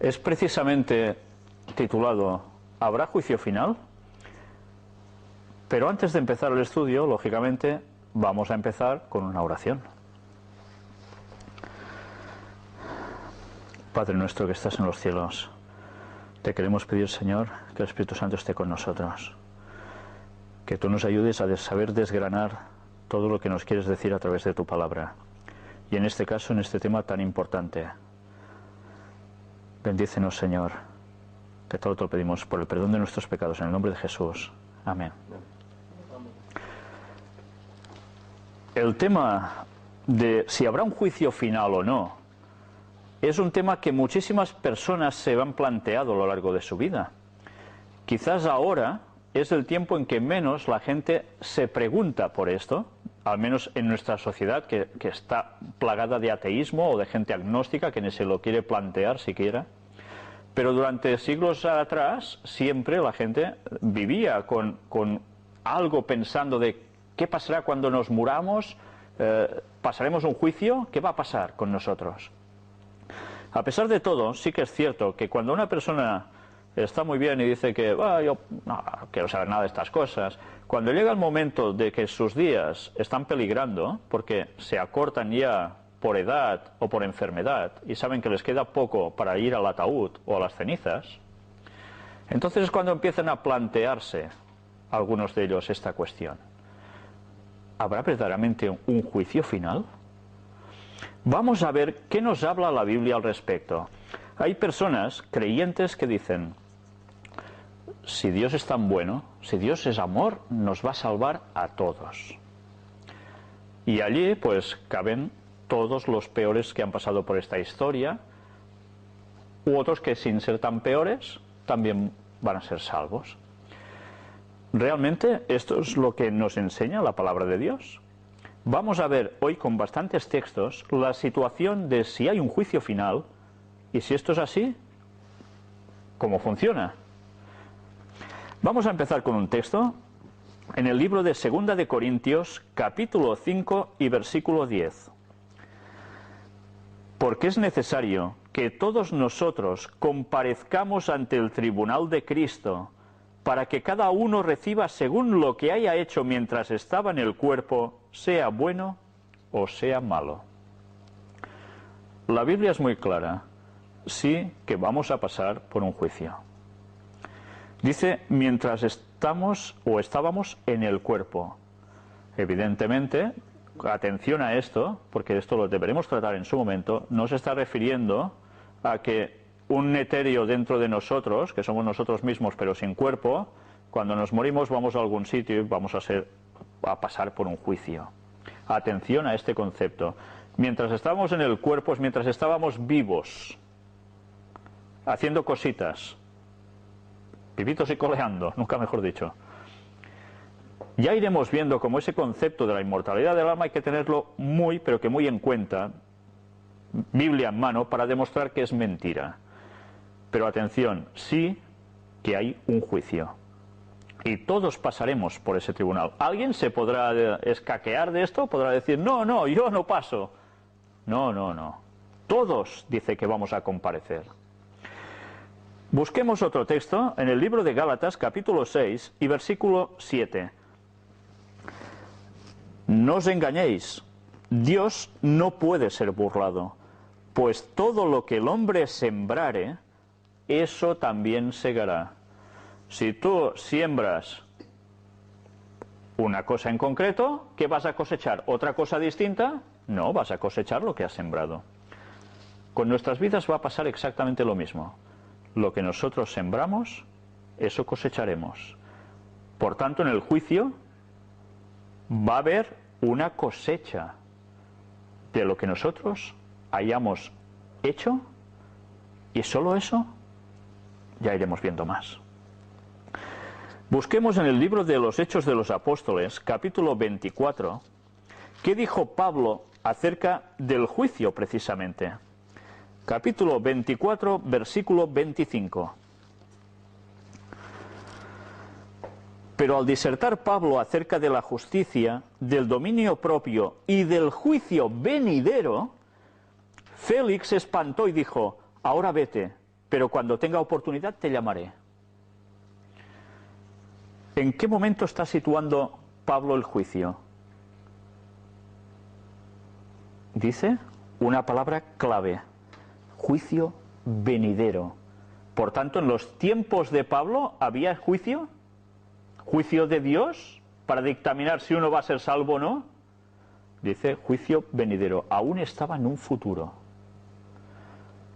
Es precisamente titulado ¿Habrá juicio final? Pero antes de empezar el estudio, lógicamente, vamos a empezar con una oración. Padre nuestro que estás en los cielos, te queremos pedir, Señor, que el Espíritu Santo esté con nosotros, que tú nos ayudes a saber desgranar todo lo que nos quieres decir a través de tu palabra, y en este caso, en este tema tan importante. Bendícenos, Señor, que todo te lo pedimos por el perdón de nuestros pecados, en el nombre de Jesús. Amén. El tema de si habrá un juicio final o no es un tema que muchísimas personas se han planteado a lo largo de su vida. Quizás ahora es el tiempo en que menos la gente se pregunta por esto, al menos en nuestra sociedad que está plagada de ateísmo o de gente agnóstica que ni se lo quiere plantear siquiera. Pero durante siglos atrás siempre la gente vivía con algo pensando de ¿qué pasará cuando nos muramos? ¿Pasaremos un juicio? ¿Qué va a pasar con nosotros? A pesar de todo, sí que es cierto que cuando una persona está muy bien y dice que yo no quiero saber nada de estas cosas, cuando llega el momento de que sus días están peligrando, porque se acortan ya por edad o por enfermedad y saben que les queda poco para ir al ataúd o a las cenizas, entonces es cuando empiezan a plantearse algunos de ellos esta cuestión. ¿Habrá verdaderamente un juicio final? Vamos a ver qué nos habla la Biblia al respecto. Hay personas creyentes que dicen, si Dios es tan bueno, si Dios es amor, nos va a salvar a todos. Y allí pues caben todos los peores que han pasado por esta historia, u otros que sin ser tan peores también van a ser salvos. ¿Realmente esto es lo que nos enseña la palabra de Dios? Vamos a ver hoy con bastantes textos la situación de si hay un juicio final y si esto es así, ¿cómo funciona? Vamos a empezar con un texto en el libro de 2 de Corintios, capítulo 5 y versículo 10. Porque es necesario que todos nosotros comparezcamos ante el tribunal de Cristo, para que cada uno reciba según lo que haya hecho mientras estaba en el cuerpo, sea bueno o sea malo. La Biblia es muy clara, sí que vamos a pasar por un juicio. Dice, mientras estamos o estábamos en el cuerpo. Evidentemente, atención a esto, porque esto lo deberemos tratar en su momento, no se está refiriendo a que un etéreo dentro de nosotros, que somos nosotros mismos pero sin cuerpo, cuando nos morimos vamos a algún sitio y vamos a pasar por un juicio. Atención a este concepto. Mientras estábamos en el cuerpo es mientras estábamos vivos, haciendo cositas, vivitos y coleando, nunca mejor dicho. Ya iremos viendo cómo ese concepto de la inmortalidad del alma hay que tenerlo muy, pero que muy en cuenta, Biblia en mano, para demostrar que es mentira. Pero atención, sí que hay un juicio. Y todos pasaremos por ese tribunal. ¿Alguien se podrá escaquear de esto? ¿Podrá decir, no, yo no paso? No. Todos dice que vamos a comparecer. Busquemos otro texto en el libro de Gálatas, capítulo 6 y versículo 7. No os engañéis, Dios no puede ser burlado, pues todo lo que el hombre sembrare, eso también segará. Si tú siembras una cosa en concreto, ¿qué vas a cosechar? ¿Otra cosa distinta? No, vas a cosechar lo que has sembrado. Con nuestras vidas va a pasar exactamente lo mismo. Lo que nosotros sembramos, eso cosecharemos. Por tanto, en el juicio va a haber una cosecha de lo que nosotros hayamos hecho, y solo eso ya iremos viendo más. Busquemos en el libro de los Hechos de los Apóstoles, capítulo 24, qué dijo Pablo acerca del juicio precisamente. Capítulo 24, versículo 25. Pero al disertar Pablo acerca de la justicia, del dominio propio y del juicio venidero, Félix se espantó y dijo: ahora vete, pero cuando tenga oportunidad te llamaré. ¿En qué momento está situando Pablo el juicio? Dice una palabra clave: juicio venidero. Por tanto, en los tiempos de Pablo había juicio de Dios para dictaminar si uno va a ser salvo o no. Dice juicio venidero, aún estaba en un futuro.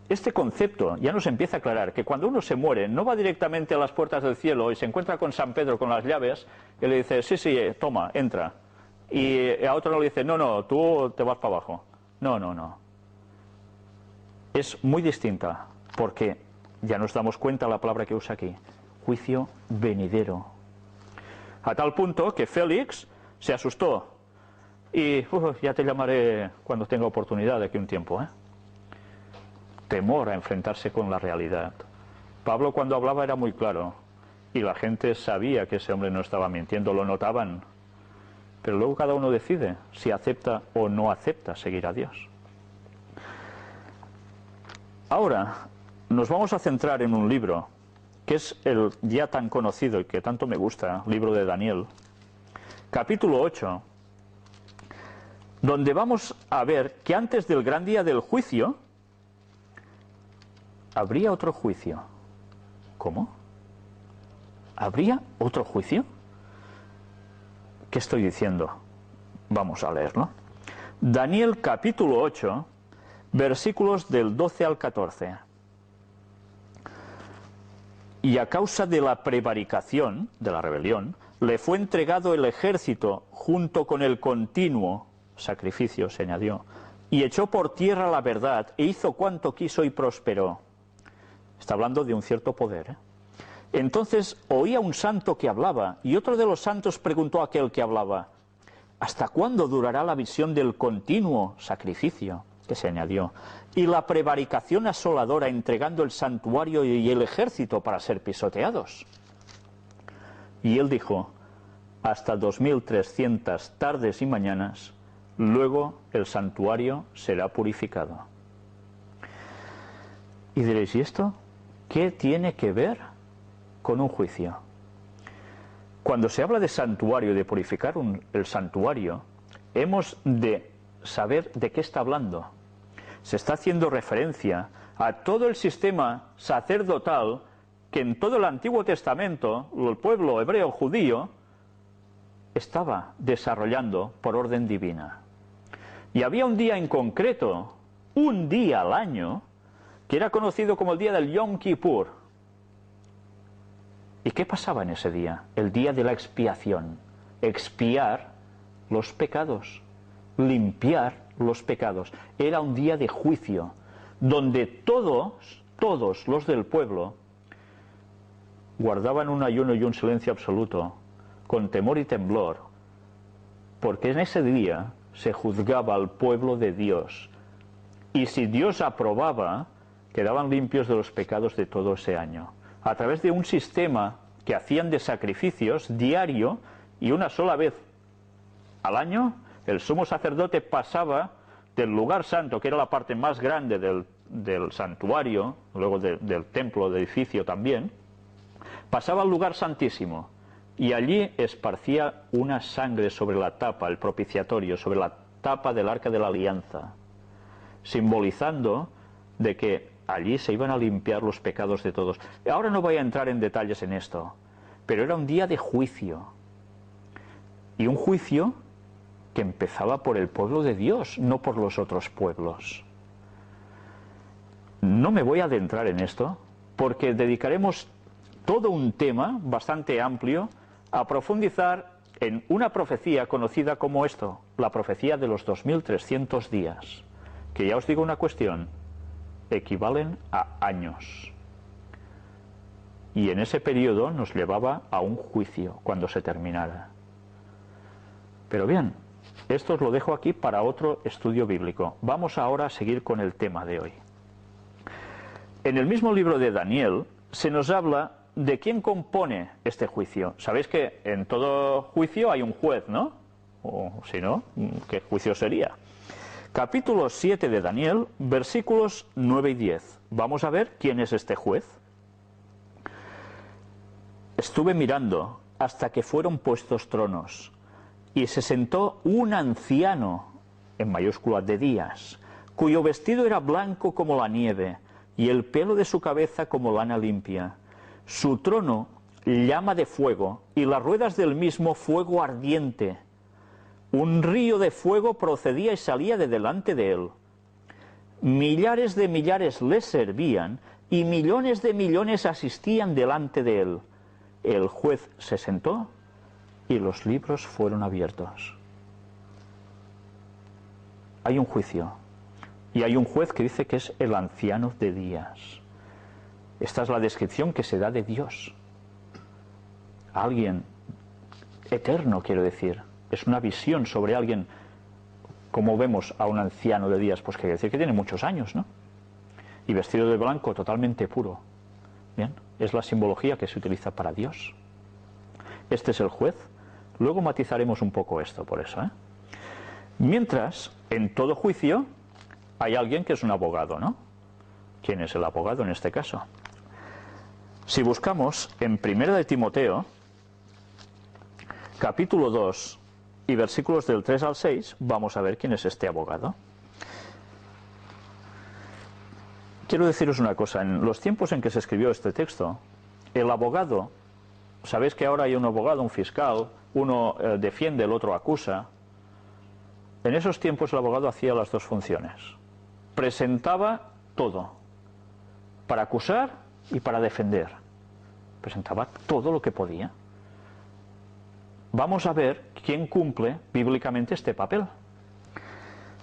Este concepto ya nos empieza a aclarar que cuando uno se muere no va directamente a las puertas del cielo y se encuentra con San Pedro con las llaves y le dice: sí, toma, entra. Y a otro no le dice: no, tú te vas para abajo. No. Es muy distinta, porque ya nos damos cuenta la palabra que usa aquí: juicio venidero. A tal punto que Félix se asustó y ya te llamaré cuando tenga oportunidad de aquí un tiempo. Temor a enfrentarse con la realidad. Pablo, cuando hablaba, era muy claro y la gente sabía que ese hombre no estaba mintiendo, lo notaban. Pero luego cada uno decide si acepta o no acepta seguir a Dios. Ahora nos vamos a centrar en un libro que es el ya tan conocido y que tanto me gusta, libro de Daniel, capítulo 8, donde vamos a ver que antes del gran día del juicio habría otro juicio. ¿Cómo? ¿Habría otro juicio? ¿Qué estoy diciendo? Vamos a leerlo. Daniel capítulo 8, versículos del 12 al 14. Y a causa de la prevaricación, de la rebelión, le fue entregado el ejército junto con el continuo sacrificio, se añadió, y echó por tierra la verdad e hizo cuanto quiso y prosperó. Está hablando de un cierto poder. Entonces oía un santo que hablaba, y otro de los santos preguntó a aquel que hablaba: ¿hasta cuándo durará la visión del continuo sacrificio? Que se añadió, y la prevaricación asoladora, entregando el santuario y el ejército para ser pisoteados. Y él dijo: hasta 2300 tardes y mañanas, luego el santuario será purificado. Y diréis: ¿y esto qué tiene que ver con un juicio? Cuando se habla de santuario, de purificar el santuario, hemos de saber de qué está hablando. Se está haciendo referencia a todo el sistema sacerdotal que en todo el Antiguo Testamento el pueblo hebreo judío estaba desarrollando por orden divina. Y había un día en concreto, un día al año, que era conocido como el día del Yom Kippur. ¿Y qué pasaba en ese día? El día de la expiación. Expiar los pecados, limpiar los pecados. Era un día de juicio, donde todos los del pueblo guardaban un ayuno y un silencio absoluto, con temor y temblor, porque en ese día se juzgaba al pueblo de Dios, y si Dios aprobaba, quedaban limpios de los pecados de todo ese año, a través de un sistema que hacían de sacrificios diario, y una sola vez al año el sumo sacerdote pasaba del lugar santo, que era la parte más grande del santuario, luego del templo, del edificio también, pasaba al lugar santísimo, y allí esparcía una sangre sobre la tapa, el propiciatorio, sobre la tapa del arca de la alianza, simbolizando de que allí se iban a limpiar los pecados de todos. Ahora no voy a entrar en detalles en esto, pero era un día de juicio, y un juicio que empezaba por el pueblo de Dios, no por los otros pueblos. No me voy a adentrar en esto, porque dedicaremos todo un tema bastante amplio a profundizar en una profecía conocida como esto, la profecía de los 2300 días, que ya os digo una cuestión, equivalen a años. Y en ese periodo nos llevaba a un juicio cuando se terminara. Pero bien, esto os lo dejo aquí para otro estudio bíblico. Vamos ahora a seguir con el tema de hoy. En el mismo libro de Daniel se nos habla de quién compone este juicio. Sabéis que en todo juicio hay un juez, ¿no? O si no, ¿qué juicio sería? Capítulo 7 de Daniel, versículos 9 y 10. Vamos a ver quién es este juez. Estuve mirando hasta que fueron puestos tronos, y se sentó un anciano, en mayúsculas de días, cuyo vestido era blanco como la nieve, y el pelo de su cabeza como lana limpia. Su trono llama de fuego, y las ruedas del mismo fuego ardiente. Un río de fuego procedía y salía de delante de él. Millares de millares le servían, y millones de millones asistían delante de él. El juez se sentó, y los libros fueron abiertos. Hay un juicio, y hay un juez que dice que es el anciano de días. Esta es la descripción que se da de Dios. Alguien eterno, quiero decir. Es una visión sobre alguien, como vemos a un anciano de días, pues quiere decir que tiene muchos años, ¿no? Y vestido de blanco, totalmente puro. Bien, es la simbología que se utiliza para Dios. Este es el juez. Luego matizaremos un poco esto, por eso, ¿eh? Mientras, en todo juicio, hay alguien que es un abogado, ¿no? ¿Quién es el abogado en este caso? Si buscamos en 1 de Timoteo, capítulo 2 y versículos del 3 al 6, vamos a ver quién es este abogado. Quiero deciros una cosa, en los tiempos en que se escribió este texto, el abogado, sabéis que ahora hay un abogado, un fiscal, uno defiende, el otro acusa. En esos tiempos el abogado hacía las dos funciones. Presentaba todo, para acusar y para defender. Presentaba todo lo que podía. Vamos a ver quién cumple bíblicamente este papel.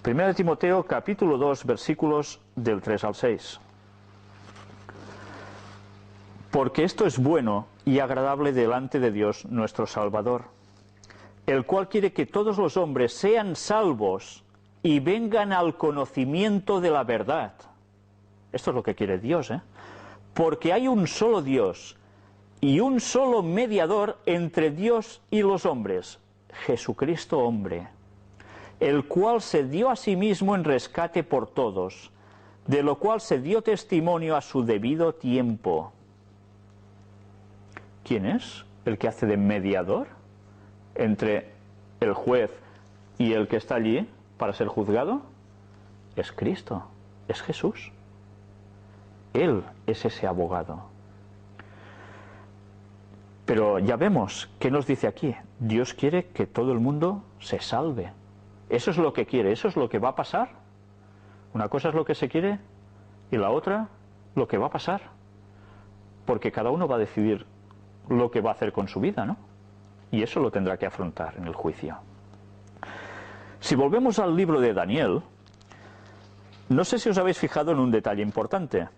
1 de Timoteo, capítulo 2, versículos del 3 al 6. Porque esto es bueno y agradable delante de Dios nuestro Salvador, el cual quiere que todos los hombres sean salvos y vengan al conocimiento de la verdad. Esto es lo que quiere Dios, ¿eh? Porque hay un solo Dios y un solo mediador entre Dios y los hombres, Jesucristo hombre, el cual se dio a sí mismo en rescate por todos, de lo cual se dio testimonio a su debido tiempo. ¿Quién es el que hace de mediador entre el juez y el que está allí para ser juzgado? Es Cristo, es Jesús. Él es ese abogado. Pero ya vemos, ¿qué nos dice aquí? Dios quiere que todo el mundo se salve. Eso es lo que quiere, eso es lo que va a pasar. Una cosa es lo que se quiere y la otra lo que va a pasar. Porque cada uno va a decidir lo que va a hacer con su vida, ¿no? Y eso lo tendrá que afrontar en el juicio. Si volvemos al libro de Daniel, no sé si os habéis fijado en un detalle importante.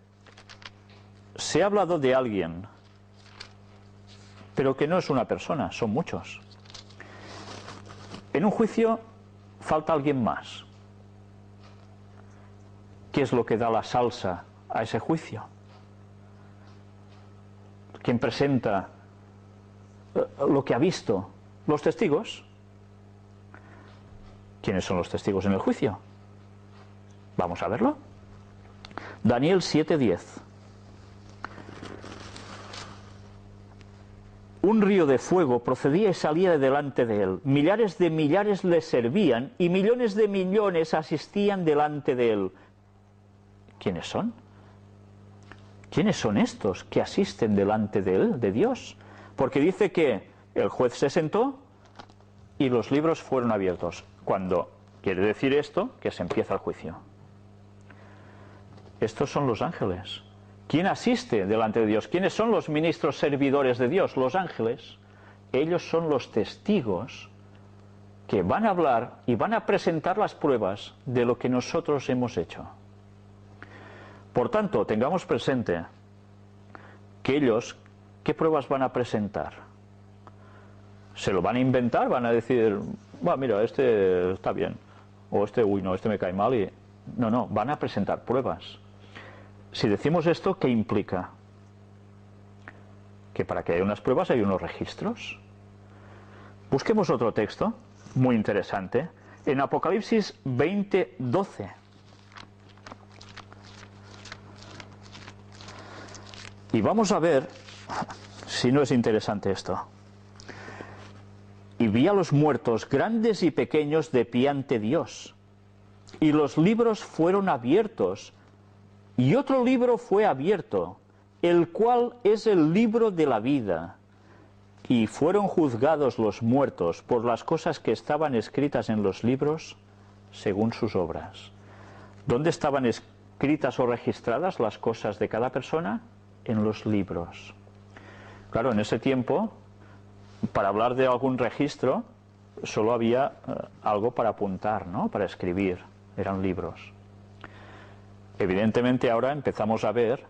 Se ha hablado de alguien, pero que no es una persona, son muchos. En un juicio falta alguien más. ¿Qué es lo que da la salsa a ese juicio? ¿Quién presenta lo que ha visto? ¿Los testigos? ¿Quiénes son los testigos en el juicio? Vamos a verlo. Daniel 7:10. Un río de fuego procedía y salía de delante de él. Millares de millares le servían y millones de millones asistían delante de él. ¿Quiénes son? ¿Quiénes son estos que asisten delante de él, de Dios? Porque dice que el juez se sentó y los libros fueron abiertos. Cuando quiere decir esto, que se empieza el juicio. Estos son los ángeles. ¿Quién asiste delante de Dios? ¿Quiénes son los ministros servidores de Dios? Los ángeles. Ellos son los testigos que van a hablar y van a presentar las pruebas de lo que nosotros hemos hecho. Por tanto, tengamos presente que ellos, ¿qué pruebas van a presentar? ¿Se lo van a inventar? ¿Van a decir, mira, este está bien? O este, uy, no, este me cae mal y... No, van a presentar pruebas. Si decimos esto, ¿qué implica? Que para que haya unas pruebas hay unos registros. Busquemos otro texto muy interesante. en Apocalipsis 20:12. Y vamos a ver si no es interesante esto. Y vi a los muertos, grandes y pequeños, de pie ante Dios. Y los libros fueron abiertos. Y otro libro fue abierto, el cual es el libro de la vida. Y fueron juzgados los muertos por las cosas que estaban escritas en los libros, según sus obras. ¿Dónde estaban escritas o registradas las cosas de cada persona? En los libros. Claro, en ese tiempo, para hablar de algún registro, solo había algo para apuntar, ¿no? Para escribir. Eran libros. Evidentemente ahora empezamos a ver,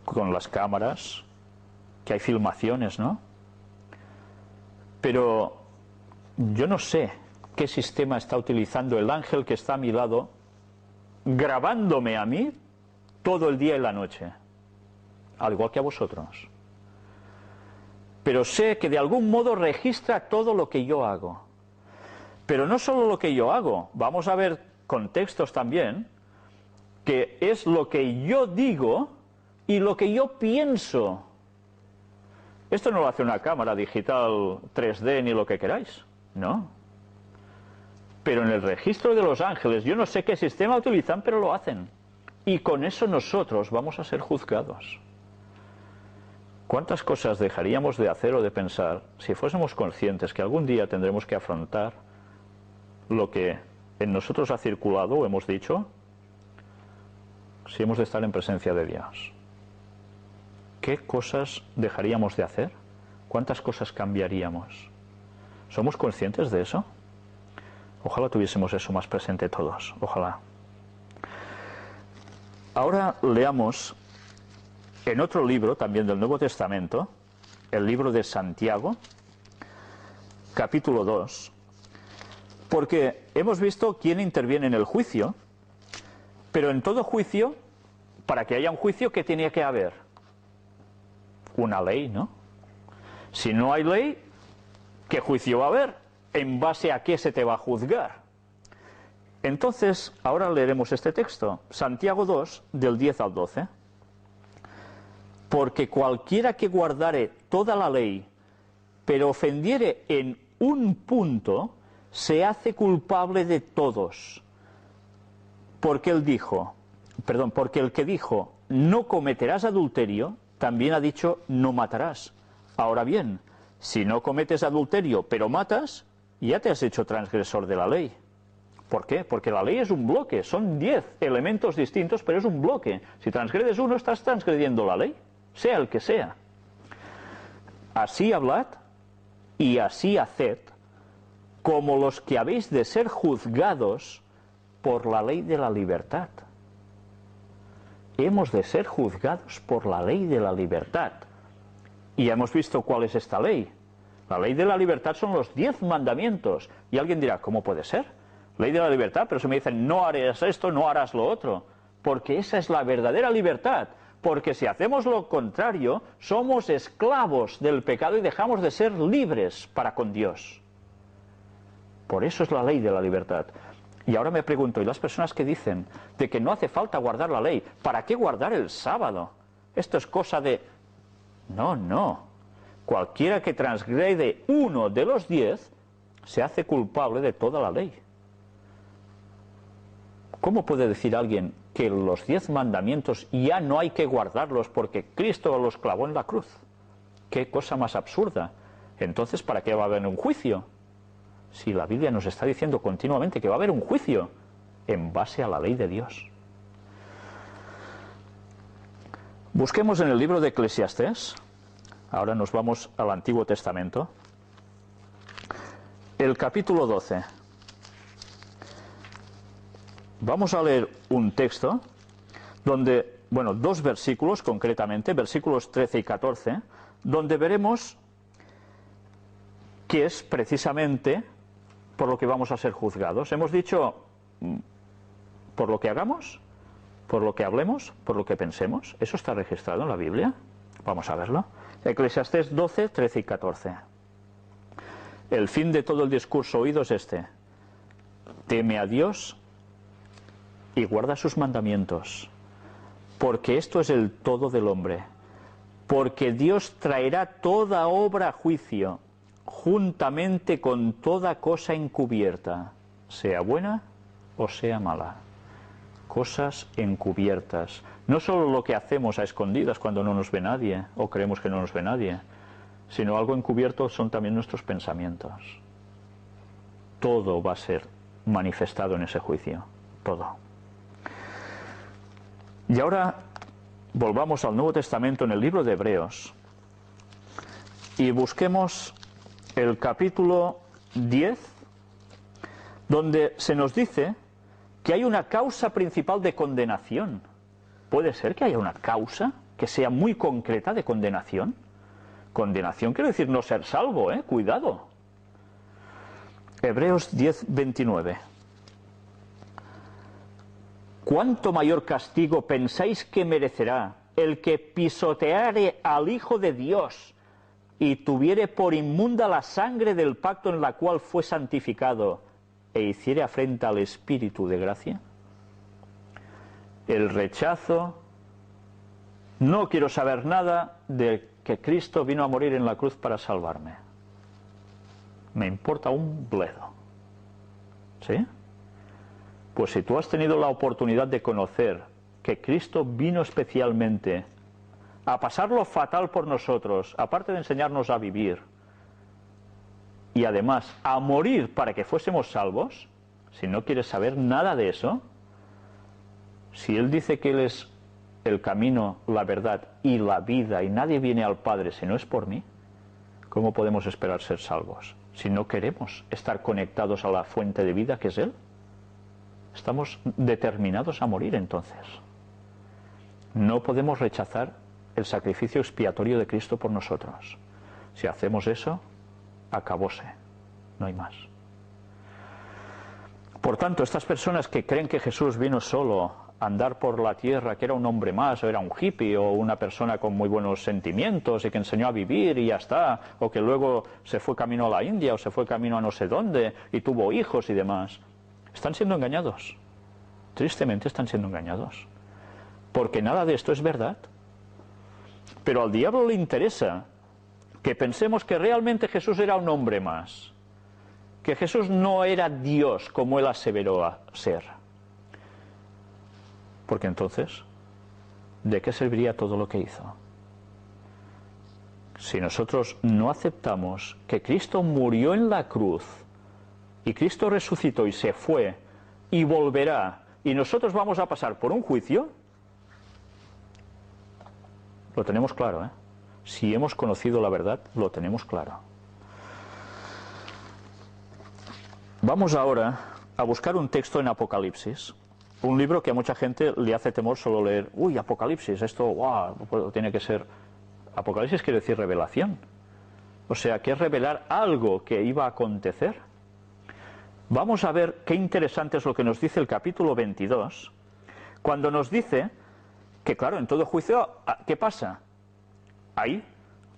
con las cámaras, que hay filmaciones, ¿no? Pero yo no sé qué sistema está utilizando el ángel que está a mi lado, grabándome a mí todo el día y la noche, al igual que a vosotros. Pero sé que de algún modo registra todo lo que yo hago. Pero no solo lo que yo hago, vamos a ver contextos también, que es lo que yo digo y lo que yo pienso. Esto no lo hace una cámara digital 3D ni lo que queráis, no. Pero en el registro de los ángeles, yo no sé qué sistema utilizan, pero lo hacen. Y con eso nosotros vamos a ser juzgados. ¿Cuántas cosas dejaríamos de hacer o de pensar si fuésemos conscientes que algún día tendremos que afrontar lo que en nosotros ha circulado o hemos dicho, si hemos de estar en presencia de Dios? ¿Qué cosas dejaríamos de hacer? ¿Cuántas cosas cambiaríamos? ¿Somos conscientes de eso? Ojalá tuviésemos eso más presente todos, ojalá. Ahora leamos en otro libro, también del Nuevo Testamento, el libro de Santiago, capítulo 2, porque hemos visto quién interviene en el juicio, pero en todo juicio, para que haya un juicio, ¿qué tenía que haber? Una ley, ¿no? Si no hay ley, ¿qué juicio va a haber? ¿En base a qué se te va a juzgar? Entonces, ahora leeremos este texto, Santiago 2, del 10 al 12. Porque cualquiera que guardare toda la ley, pero ofendiere en un punto, se hace culpable de todos. Porque el que dijo, no cometerás adulterio, también ha dicho, no matarás. Ahora bien, si no cometes adulterio, pero matas, ya te has hecho transgresor de la ley. ¿Por qué? Porque la ley es un bloque, son 10 elementos distintos, pero es un bloque. Si transgredes uno, estás transgrediendo la ley, sea el que sea. Así hablad y así haced, como los que habéis de ser juzgados por la ley de la libertad. Hemos de ser juzgados por la ley de la libertad. Y ya hemos visto cuál es esta ley. La ley de la libertad son los 10 mandamientos. Y alguien dirá, ¿cómo puede ser? Ley de la libertad, pero si me dicen, no harás esto, no harás lo otro. Porque esa es la verdadera libertad. Porque si hacemos lo contrario, somos esclavos del pecado y dejamos de ser libres para con Dios. Por eso es la ley de la libertad. Y ahora me pregunto, ¿y las personas que dicen de que no hace falta guardar la ley? ¿Para qué guardar el sábado? Esto es cosa de... No. Cualquiera que transgrede uno de los 10 se hace culpable de toda la ley. ¿Cómo puede decir alguien que los 10 mandamientos ya no hay que guardarlos porque Cristo los clavó en la cruz? ¡Qué cosa más absurda! Entonces, ¿para qué va a haber un juicio? Si la Biblia nos está diciendo continuamente que va a haber un juicio en base a la ley de Dios. Busquemos en el libro de Eclesiastés, ahora nos vamos al Antiguo Testamento, el capítulo 12. Vamos a leer un texto donde, dos versículos concretamente, versículos 13 y 14, donde veremos que es precisamente por lo que vamos a ser juzgados. Hemos dicho por lo que hagamos, por lo que hablemos, por lo que pensemos. Eso está registrado en la Biblia. Vamos a verlo. Eclesiastés 12, 13 y 14. El fin de todo el discurso oído es este: teme a Dios y guarda sus mandamientos, porque esto es el todo del hombre. Porque Dios traerá toda obra a juicio, juntamente con toda cosa encubierta, sea buena o sea mala. Cosas encubiertas. No solo lo que hacemos a escondidas cuando no nos ve nadie, o creemos que no nos ve nadie, sino algo encubierto son también nuestros pensamientos. Todo va a ser manifestado en ese juicio, todo. Y ahora volvamos al Nuevo Testamento en el libro de Hebreos y busquemos el capítulo 10, donde se nos dice que hay una causa principal de condenación. ¿Puede ser que haya una causa que sea muy concreta de condenación? Condenación quiere decir no ser salvo, cuidado. Hebreos 10, 29. ¿Cuánto mayor castigo pensáis que merecerá el que pisoteare al Hijo de Dios y tuviere por inmunda la sangre del pacto en la cual fue santificado e hiciere afrenta al Espíritu de gracia? El rechazo, no quiero saber nada de que Cristo vino a morir en la cruz para salvarme. Me importa un bledo. ¿Sí? Pues si tú has tenido la oportunidad de conocer que Cristo vino especialmente a pasarlo fatal por nosotros, aparte de enseñarnos a vivir, y además a morir para que fuésemos salvos, si no quieres saber nada de eso, si Él dice que Él es el camino, la verdad y la vida, y nadie viene al Padre si no es por mí, ¿cómo podemos esperar ser salvos? Si no queremos estar conectados a la fuente de vida que es Él. Estamos determinados a morir entonces. No podemos rechazar el sacrificio expiatorio de Cristo por nosotros. Si hacemos eso, acabóse. No hay más. Por tanto, estas personas que creen que Jesús vino solo a andar por la tierra, que era un hombre más, o era un hippie, o una persona con muy buenos sentimientos y que enseñó a vivir y ya está, o que luego se fue camino a la India o se fue camino a no sé dónde y tuvo hijos y demás, están siendo engañados. Tristemente están siendo engañados. Porque nada de esto es verdad. Pero al diablo le interesa que pensemos que realmente Jesús era un hombre más. Que Jesús no era Dios como él aseveró a ser. Porque entonces, ¿de qué serviría todo lo que hizo? Si nosotros no aceptamos que Cristo murió en la cruz, y Cristo resucitó y se fue, y volverá, y nosotros vamos a pasar por un juicio, lo tenemos claro, Si hemos conocido la verdad, lo tenemos claro. Vamos ahora a buscar un texto en Apocalipsis, un libro que a mucha gente le hace temor solo leer. Uy, Apocalipsis, esto, wow, tiene que ser... Apocalipsis quiere decir revelación. O sea, que es revelar algo que iba a acontecer. Vamos a ver qué interesante es lo que nos dice el capítulo 22, cuando nos dice que, claro, en todo juicio, ¿qué pasa? Hay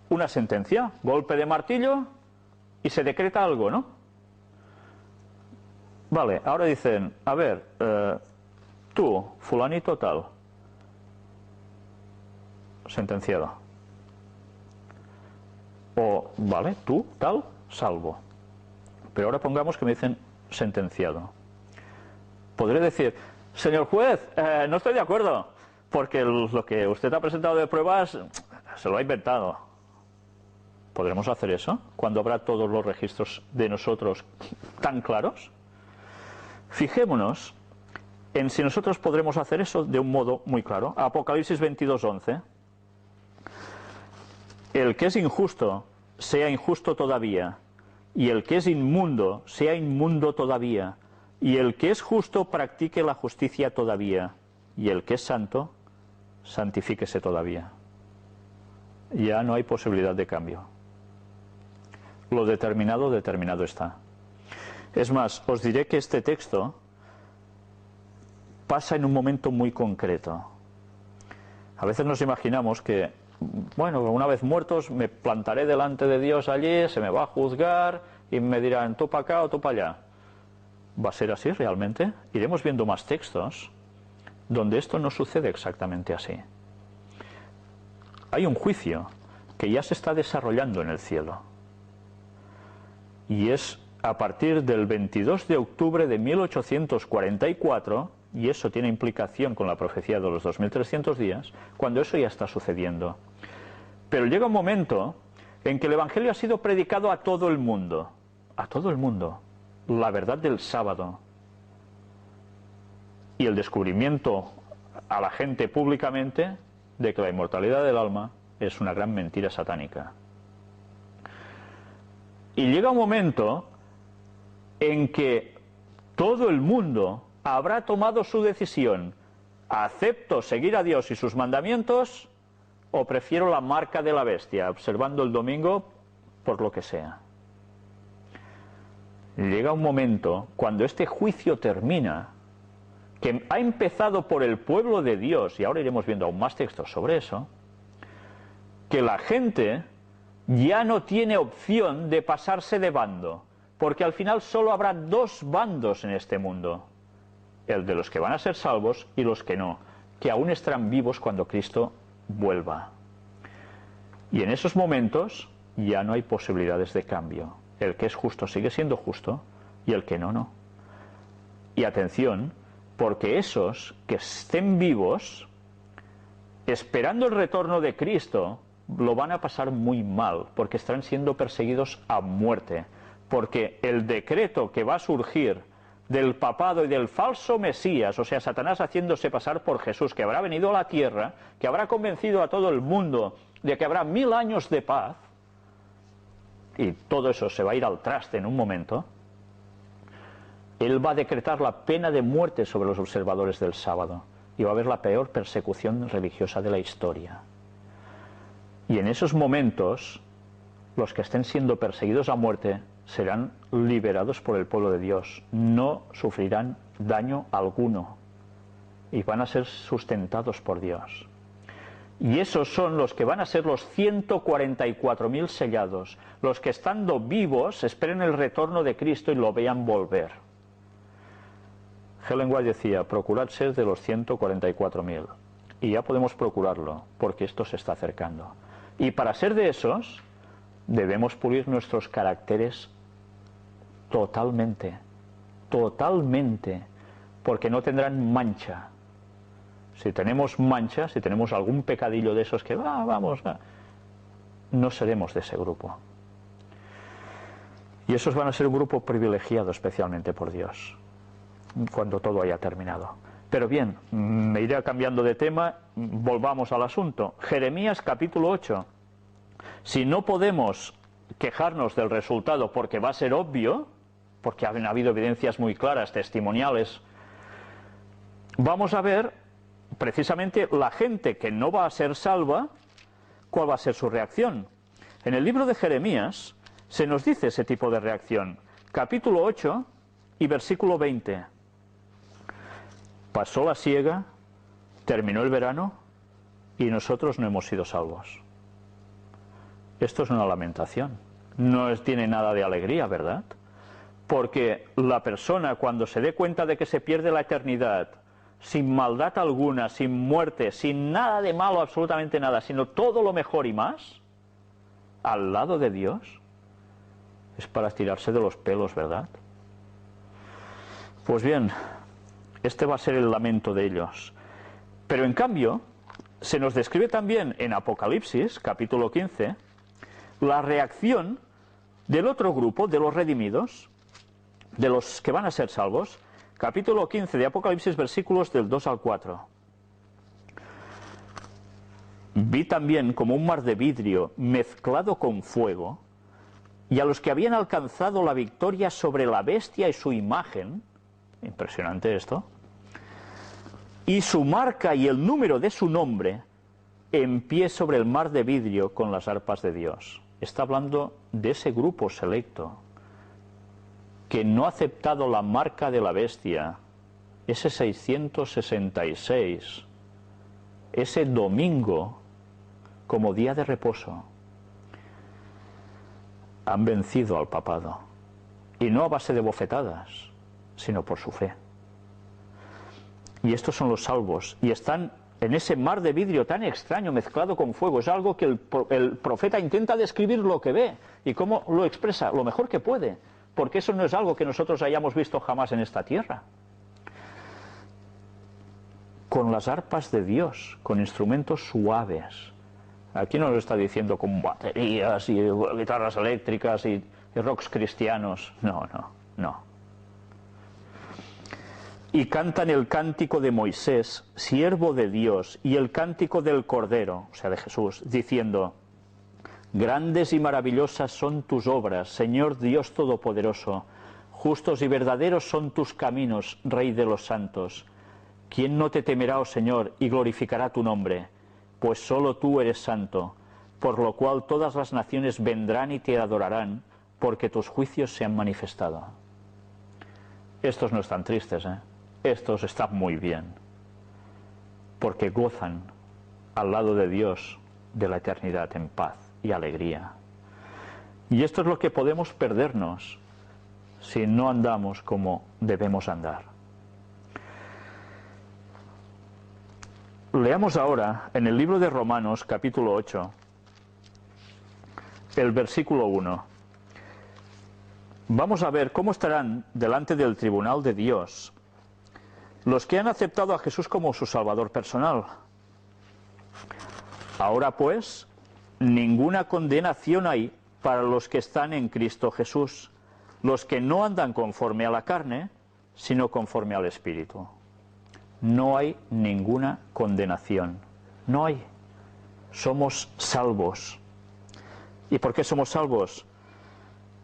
una sentencia, golpe de martillo, y se decreta algo, ¿no? Vale, ahora dicen, a ver, tú, fulanito tal, sentenciado. O, vale, tú, tal, salvo. Pero ahora pongamos que me dicen sentenciado. Podré decir, señor juez, no estoy de acuerdo, porque lo que usted ha presentado de pruebas se lo ha inventado. ¿Podremos hacer eso cuando habrá todos los registros de nosotros tan claros? Fijémonos en si nosotros podremos hacer eso de un modo muy claro. Apocalipsis 22:11. El que es injusto, sea injusto todavía, y el que es inmundo, sea inmundo todavía, y el que es justo, practique la justicia todavía, y el que es santo, santifíquese todavía. Ya no hay posibilidad de cambio. Lo determinado, determinado está. Es más, os diré que este texto pasa en un momento muy concreto. A veces nos imaginamos que, bueno, una vez muertos me plantaré delante de Dios allí, se me va a juzgar y me dirán tú para acá o tú para allá. ¿Va a ser así realmente? Iremos viendo más textos donde esto no sucede exactamente así. Hay un juicio que ya se está desarrollando en el cielo. Y es a partir del 22 de octubre de 1844, y eso tiene implicación con la profecía de los 2300 días, cuando eso ya está sucediendo. Pero llega un momento en que el Evangelio ha sido predicado a todo el mundo, la verdad del sábado, y el descubrimiento a la gente públicamente de que la inmortalidad del alma es una gran mentira satánica. Y llega un momento en que todo el mundo habrá tomado su decisión: ¿acepto seguir a Dios y sus mandamientos o prefiero la marca de la bestia, observando el domingo por lo que sea? Llega un momento, cuando este juicio termina, que ha empezado por el pueblo de Dios, y ahora iremos viendo aún más textos sobre eso, que la gente ya no tiene opción de pasarse de bando, porque al final solo habrá dos bandos en este mundo: el de los que van a ser salvos y los que no, que aún estarán vivos cuando Cristo vuelva. Y en esos momentos ya no hay posibilidades de cambio. El que es justo sigue siendo justo y el que no, no. Y atención, porque esos que estén vivos, esperando el retorno de Cristo, lo van a pasar muy mal, porque estarán siendo perseguidos a muerte, porque el decreto que va a surgir del papado y del falso Mesías, o sea, Satanás haciéndose pasar por Jesús, que habrá venido a la tierra, que habrá convencido a todo el mundo de que habrá 1000 años de paz, y todo eso se va a ir al traste en un momento. Él va a decretar la pena de muerte sobre los observadores del sábado, y va a haber la peor persecución religiosa de la historia. Y en esos momentos, los que estén siendo perseguidos a muerte serán liberados por el pueblo de Dios, no sufrirán daño alguno y van a ser sustentados por Dios. Y esos son los que van a ser los 144.000 sellados, los que estando vivos esperen el retorno de Cristo y lo vean volver. Ellen White decía: procurad ser de los 144.000, y ya podemos procurarlo, porque esto se está acercando. Y para ser de esos, debemos pulir nuestros caracteres totalmente, porque no tendrán mancha. Si tenemos mancha, si tenemos algún pecadillo de esos que no seremos de ese grupo. Y esos van a ser un grupo privilegiado especialmente por Dios, cuando todo haya terminado. Pero bien, me iré cambiando de tema, volvamos al asunto. Jeremías capítulo 8. Si no podemos quejarnos del resultado porque va a ser obvio, porque han habido evidencias muy claras, testimoniales, vamos a ver precisamente la gente que no va a ser salva, cuál va a ser su reacción. En el libro de Jeremías se nos dice ese tipo de reacción. Capítulo 8 y versículo 20. Pasó la siega, terminó el verano y nosotros no hemos sido salvos. Esto es una lamentación. No tiene nada de alegría, ¿verdad? Porque la persona, cuando se dé cuenta de que se pierde la eternidad, sin maldad alguna, sin muerte, sin nada de malo, absolutamente nada, sino todo lo mejor y más, al lado de Dios, es para tirarse de los pelos, ¿verdad? Pues bien, este va a ser el lamento de ellos. Pero en cambio, se nos describe también en Apocalipsis, capítulo 15, la reacción del otro grupo, de los redimidos, de los que van a ser salvos. Capítulo 15 de Apocalipsis, versículos del 2 al 4. Vi también como un mar de vidrio mezclado con fuego, y a los que habían alcanzado la victoria sobre la bestia y su imagen, impresionante esto, y su marca y el número de su nombre, en pie sobre el mar de vidrio con las arpas de Dios. Está hablando de ese grupo selecto que no ha aceptado la marca de la bestia, ese 666, ese domingo como día de reposo. Han vencido al papado, y no a base de bofetadas, sino por su fe. Y estos son los salvos, y están en ese mar de vidrio tan extraño mezclado con fuego. Es algo que el profeta intenta describir lo que ve, y cómo lo expresa, lo mejor que puede, porque eso no es algo que nosotros hayamos visto jamás en esta tierra. Con las arpas de Dios, con instrumentos suaves. Aquí no lo está diciendo con baterías y guitarras eléctricas y rocks cristianos. No, no, no. Y cantan el cántico de Moisés, siervo de Dios, y el cántico del Cordero, o sea, de Jesús, diciendo: grandes y maravillosas son tus obras, Señor Dios Todopoderoso. Justos y verdaderos son tus caminos, Rey de los santos. ¿Quién no te temerá, oh Señor, y glorificará tu nombre? Pues solo tú eres santo, por lo cual todas las naciones vendrán y te adorarán, porque tus juicios se han manifestado. Estos no están tristes, ¿eh? Estos están muy bien, porque gozan al lado de Dios de la eternidad en paz y alegría. Y esto es lo que podemos perdernos si no andamos como debemos andar. Leamos ahora en el libro de Romanos, capítulo 8, el versículo 1. Vamos a ver cómo estarán delante del tribunal de Dios los que han aceptado a Jesús como su Salvador personal. Ahora pues, ninguna condenación hay para los que están en Cristo Jesús, los que no andan conforme a la carne, sino conforme al Espíritu. No hay ninguna condenación. No hay. Somos salvos. ¿Y por qué somos salvos?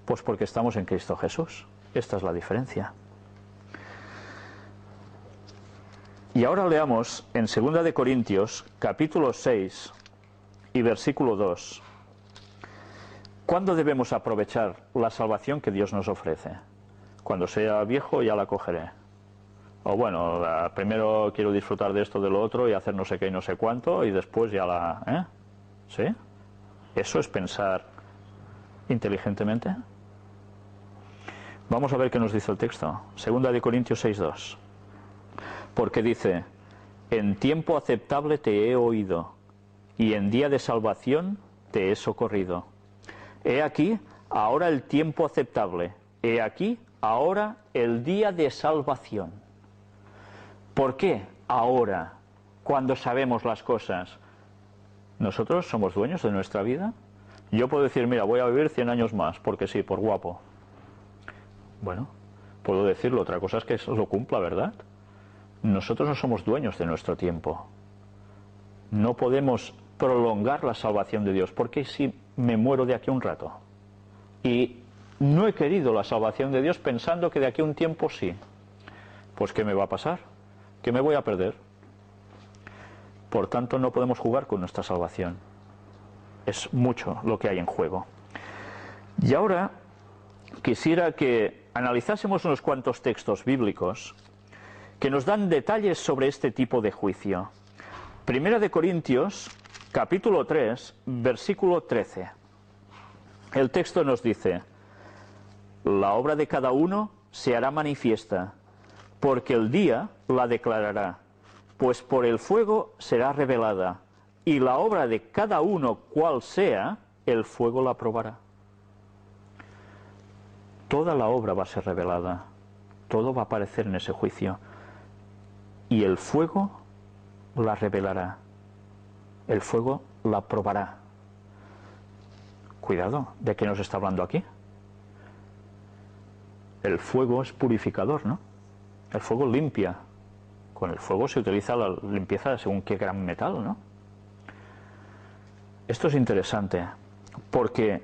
Pues porque estamos en Cristo Jesús. Esta es la diferencia. Y ahora leamos en 2 de Corintios, capítulo 6 y versículo 2. ¿Cuándo debemos aprovechar la salvación que Dios nos ofrece? Cuando sea viejo ya la cogeré. O bueno, primero quiero disfrutar de esto, de lo otro, y hacer no sé qué y no sé cuánto, y después ya la... ¿Sí? ¿Eso es pensar inteligentemente? Vamos a ver qué nos dice el texto. 2 de Corintios 6:2. Porque dice: en tiempo aceptable te he oído, y en día de salvación te he socorrido. He aquí ahora el tiempo aceptable, he aquí ahora el día de salvación. ¿Por qué ahora, cuando sabemos las cosas? ¿Nosotros somos dueños de nuestra vida? Yo puedo decir, mira, voy a vivir 100 años más, porque sí, por guapo. Bueno, puedo decirlo, otra cosa es que eso lo cumpla, ¿verdad? Nosotros no somos dueños de nuestro tiempo. No podemos prolongar la salvación de Dios, porque si me muero de aquí a un rato y no he querido la salvación de Dios pensando que de aquí a un tiempo sí, pues ¿qué me va a pasar? ¿Qué me voy a perder? Por tanto, no podemos jugar con nuestra salvación. Es mucho lo que hay en juego. Y ahora quisiera que analizásemos unos cuantos textos bíblicos que nos dan detalles sobre este tipo de juicio. 1 de Corintios, capítulo 3, versículo 13. El texto nos dice: la obra de cada uno se hará manifiesta, porque el día la declarará, pues por el fuego será revelada, y la obra de cada uno cual sea, el fuego la probará. Toda la obra va a ser revelada, todo va a aparecer en ese juicio. Y el fuego la revelará, el fuego la probará. Cuidado, ¿de qué nos está hablando aquí? El fuego es purificador, ¿no? El fuego limpia. Con el fuego se utiliza la limpieza según qué gran metal, ¿no? Esto es interesante, porque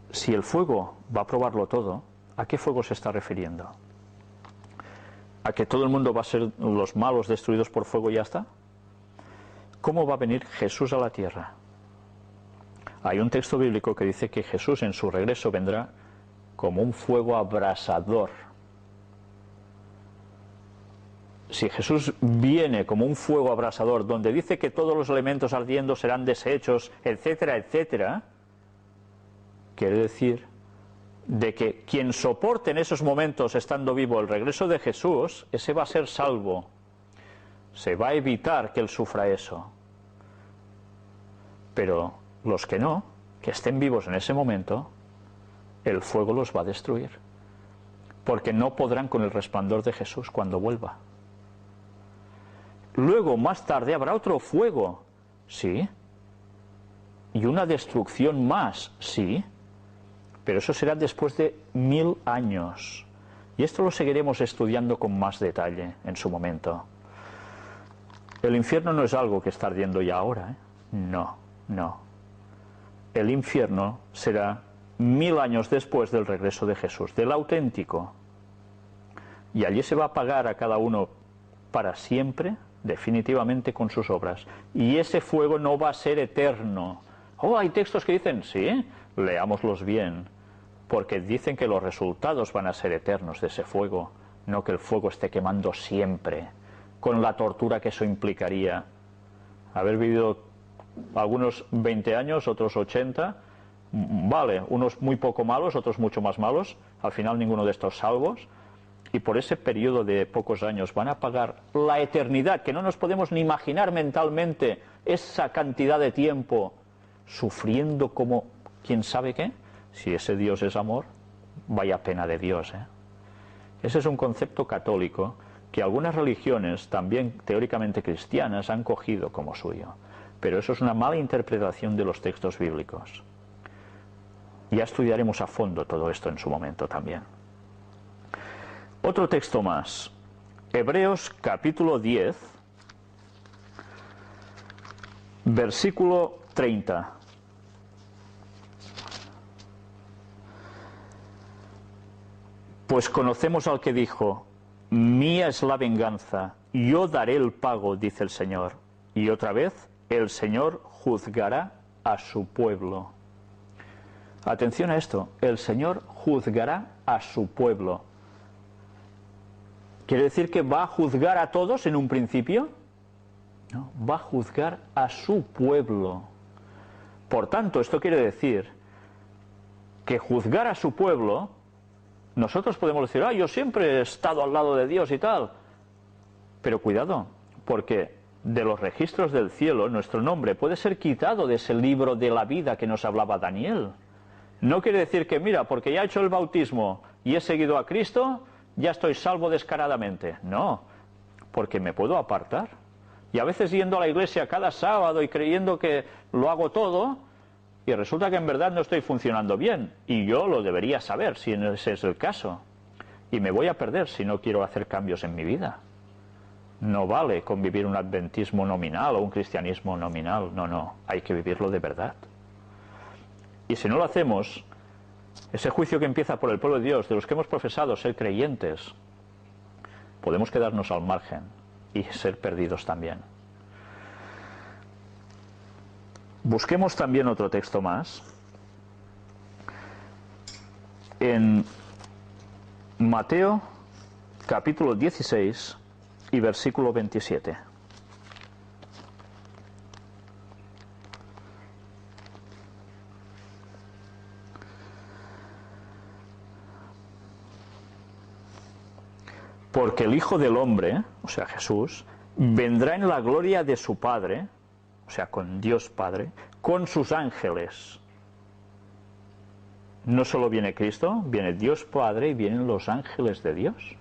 si el fuego va a probarlo todo, ¿a qué fuego se está refiriendo? ¿A que todo el mundo va a ser los malos destruidos por fuego y ya está? ¿Cómo va a venir Jesús a la tierra? Hay un texto bíblico que dice que Jesús en su regreso vendrá como un fuego abrasador. Si Jesús viene como un fuego abrasador, donde dice que todos los elementos ardiendo serán deshechos, etcétera, etcétera, quiere decir de que quien soporte en esos momentos, estando vivo, el regreso de Jesús, ese va a ser salvo. Se va a evitar que él sufra eso. Pero los que no, que estén vivos en ese momento, el fuego los va a destruir, porque no podrán con el resplandor de Jesús cuando vuelva. Luego, más tarde, habrá otro fuego, sí, y una destrucción más, sí, pero eso será después de 1000 años. Y esto lo seguiremos estudiando con más detalle en su momento. El infierno no es algo que está ardiendo ya ahora, ¿eh? No, no. El infierno será 1000 años después del regreso de Jesús, del auténtico. Y allí se va a pagar a cada uno para siempre, definitivamente, con sus obras. Y ese fuego no va a ser eterno. Oh, hay textos que dicen, sí, leámoslos bien, porque dicen que los resultados van a ser eternos de ese fuego, no que el fuego esté quemando siempre, con la tortura que eso implicaría. Haber vivido algunos 20 años, otros 80, vale, unos muy poco malos, otros mucho más malos, al final ninguno de estos salvos, y por ese periodo de pocos años van a pagar la eternidad, que no nos podemos ni imaginar mentalmente esa cantidad de tiempo sufriendo como quién sabe qué. Si ese Dios es amor, vaya pena de Dios, ¿eh? Ese es un concepto católico que algunas religiones, también teóricamente cristianas, han cogido como suyo. Pero eso es una mala interpretación de los textos bíblicos. Ya estudiaremos a fondo todo esto en su momento también. Otro texto más. Hebreos capítulo 10, versículo 30. Pues conocemos al que dijo, mía es la venganza, yo daré el pago, dice el Señor. Y otra vez, el Señor juzgará a su pueblo. Atención a esto, el Señor juzgará a su pueblo. ¿Quiere decir que va a juzgar a todos en un principio? No, va a juzgar a su pueblo. Por tanto, esto quiere decir que juzgar a su pueblo, nosotros podemos decir, yo siempre he estado al lado de Dios y tal. Pero cuidado, porque de los registros del cielo, nuestro nombre puede ser quitado de ese libro de la vida que nos hablaba Daniel. No quiere decir que, mira, porque ya he hecho el bautismo y he seguido a Cristo, ya estoy salvo descaradamente. No, porque me puedo apartar. Y a veces yendo a la iglesia cada sábado y creyendo que lo hago todo, y resulta que en verdad no estoy funcionando bien. Y yo lo debería saber si ese es el caso. Y me voy a perder si no quiero hacer cambios en mi vida. No vale convivir un adventismo nominal o un cristianismo nominal. No, no, hay que vivirlo de verdad. Y si no lo hacemos, ese juicio que empieza por el pueblo de Dios, de los que hemos profesado ser creyentes, podemos quedarnos al margen y ser perdidos también. Busquemos también otro texto más. En Mateo, capítulo 16 y versículo 27. Porque el Hijo del Hombre, o sea Jesús, vendrá en la gloria de su Padre, o sea con Dios Padre, con sus ángeles. No solo viene Cristo, viene Dios Padre y vienen los ángeles de Dios.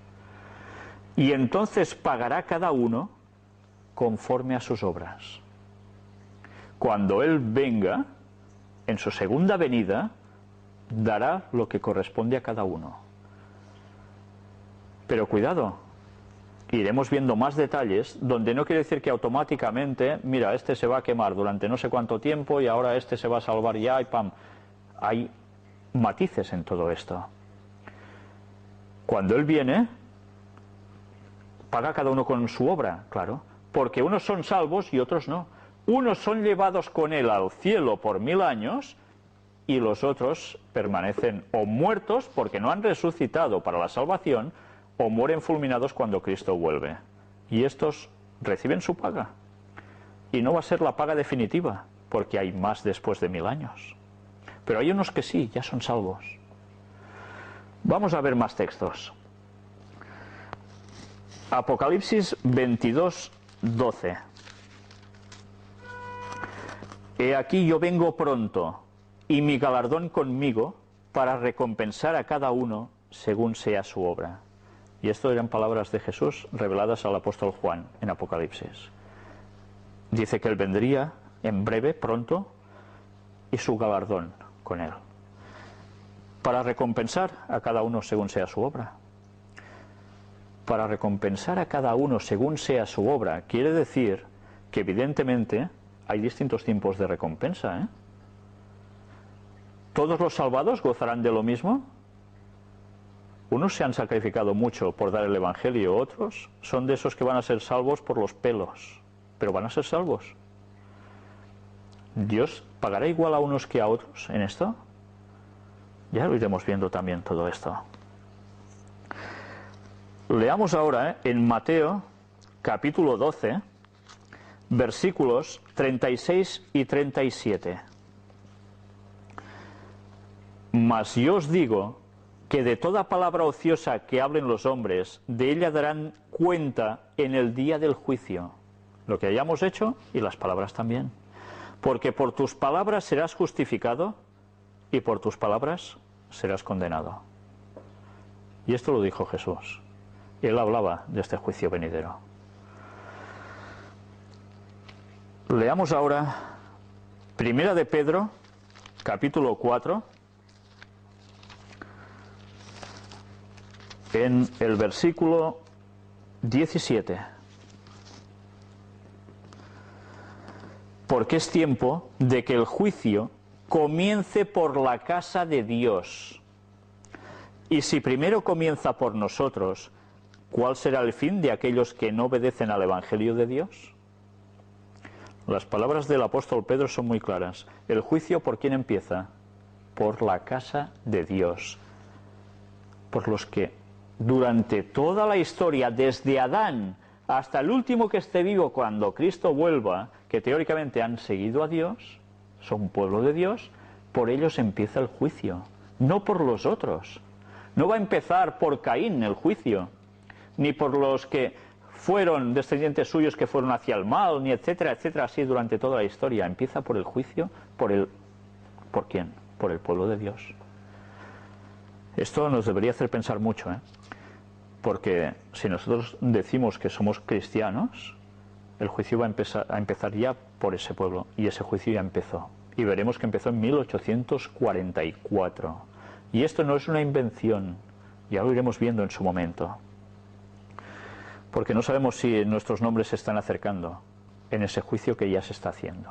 Y entonces pagará cada uno conforme a sus obras. Cuando Él venga, en su segunda venida, dará lo que corresponde a cada uno. Pero cuidado, iremos viendo más detalles, donde no quiere decir que automáticamente, mira, este se va a quemar durante no sé cuánto tiempo y ahora este se va a salvar ya y pam. Hay matices en todo esto. Cuando Él viene, paga cada uno con su obra, claro, porque unos son salvos y otros no. Unos son llevados con Él al cielo por 1000 años y los otros permanecen o muertos porque no han resucitado para la salvación, o mueren fulminados cuando Cristo vuelve. Y estos reciben su paga. Y no va a ser la paga definitiva, porque hay más después de 1000 años. Pero hay unos que sí, ya son salvos. Vamos a ver más textos. Apocalipsis 22, 12. He aquí yo vengo pronto, y mi galardón conmigo, para recompensar a cada uno según sea su obra. Y esto eran palabras de Jesús reveladas al apóstol Juan en Apocalipsis. Dice que él vendría en breve, pronto, y su galardón con él, para recompensar a cada uno según sea su obra. Para recompensar a cada uno según sea su obra, quiere decir que evidentemente hay distintos tipos de recompensa, ¿eh? ¿Todos los salvados gozarán de lo mismo? Unos se han sacrificado mucho por dar el Evangelio, otros son de esos que van a ser salvos por los pelos, pero van a ser salvos. ¿Dios pagará igual a unos que a otros en esto? Ya lo iremos viendo también todo esto. Leamos ahora en Mateo capítulo 12, versículos 36 y 37. Mas yo os digo que de toda palabra ociosa que hablen los hombres, de ella darán cuenta en el día del juicio, lo que hayamos hecho y las palabras también. Porque por tus palabras serás justificado y por tus palabras serás condenado. Y esto lo dijo Jesús. Él hablaba de este juicio venidero. Leamos ahora Primera de Pedro, capítulo 4, en el versículo 17. Porque es tiempo de que el juicio comience por la casa de Dios. Y si primero comienza por nosotros, ¿cuál será el fin de aquellos que no obedecen al Evangelio de Dios? Las palabras del apóstol Pedro son muy claras. ¿El juicio por quién empieza? Por la casa de Dios. Por los que durante toda la historia, desde Adán hasta el último que esté vivo cuando Cristo vuelva, que teóricamente han seguido a Dios, son pueblo de Dios, por ellos empieza el juicio, no por los otros. No va a empezar por Caín el juicio, ni por los que fueron descendientes suyos que fueron hacia el mal, ni etcétera, etcétera, así durante toda la historia. Empieza por el juicio, ¿por quién? Por el pueblo de Dios. Esto nos debería hacer pensar mucho, ¿eh? Porque si nosotros decimos que somos cristianos, el juicio va a empezar ya por ese pueblo, y ese juicio ya empezó. Y veremos que empezó en 1844. Y esto no es una invención, ya lo iremos viendo en su momento. Porque no sabemos si nuestros nombres se están acercando en ese juicio que ya se está haciendo.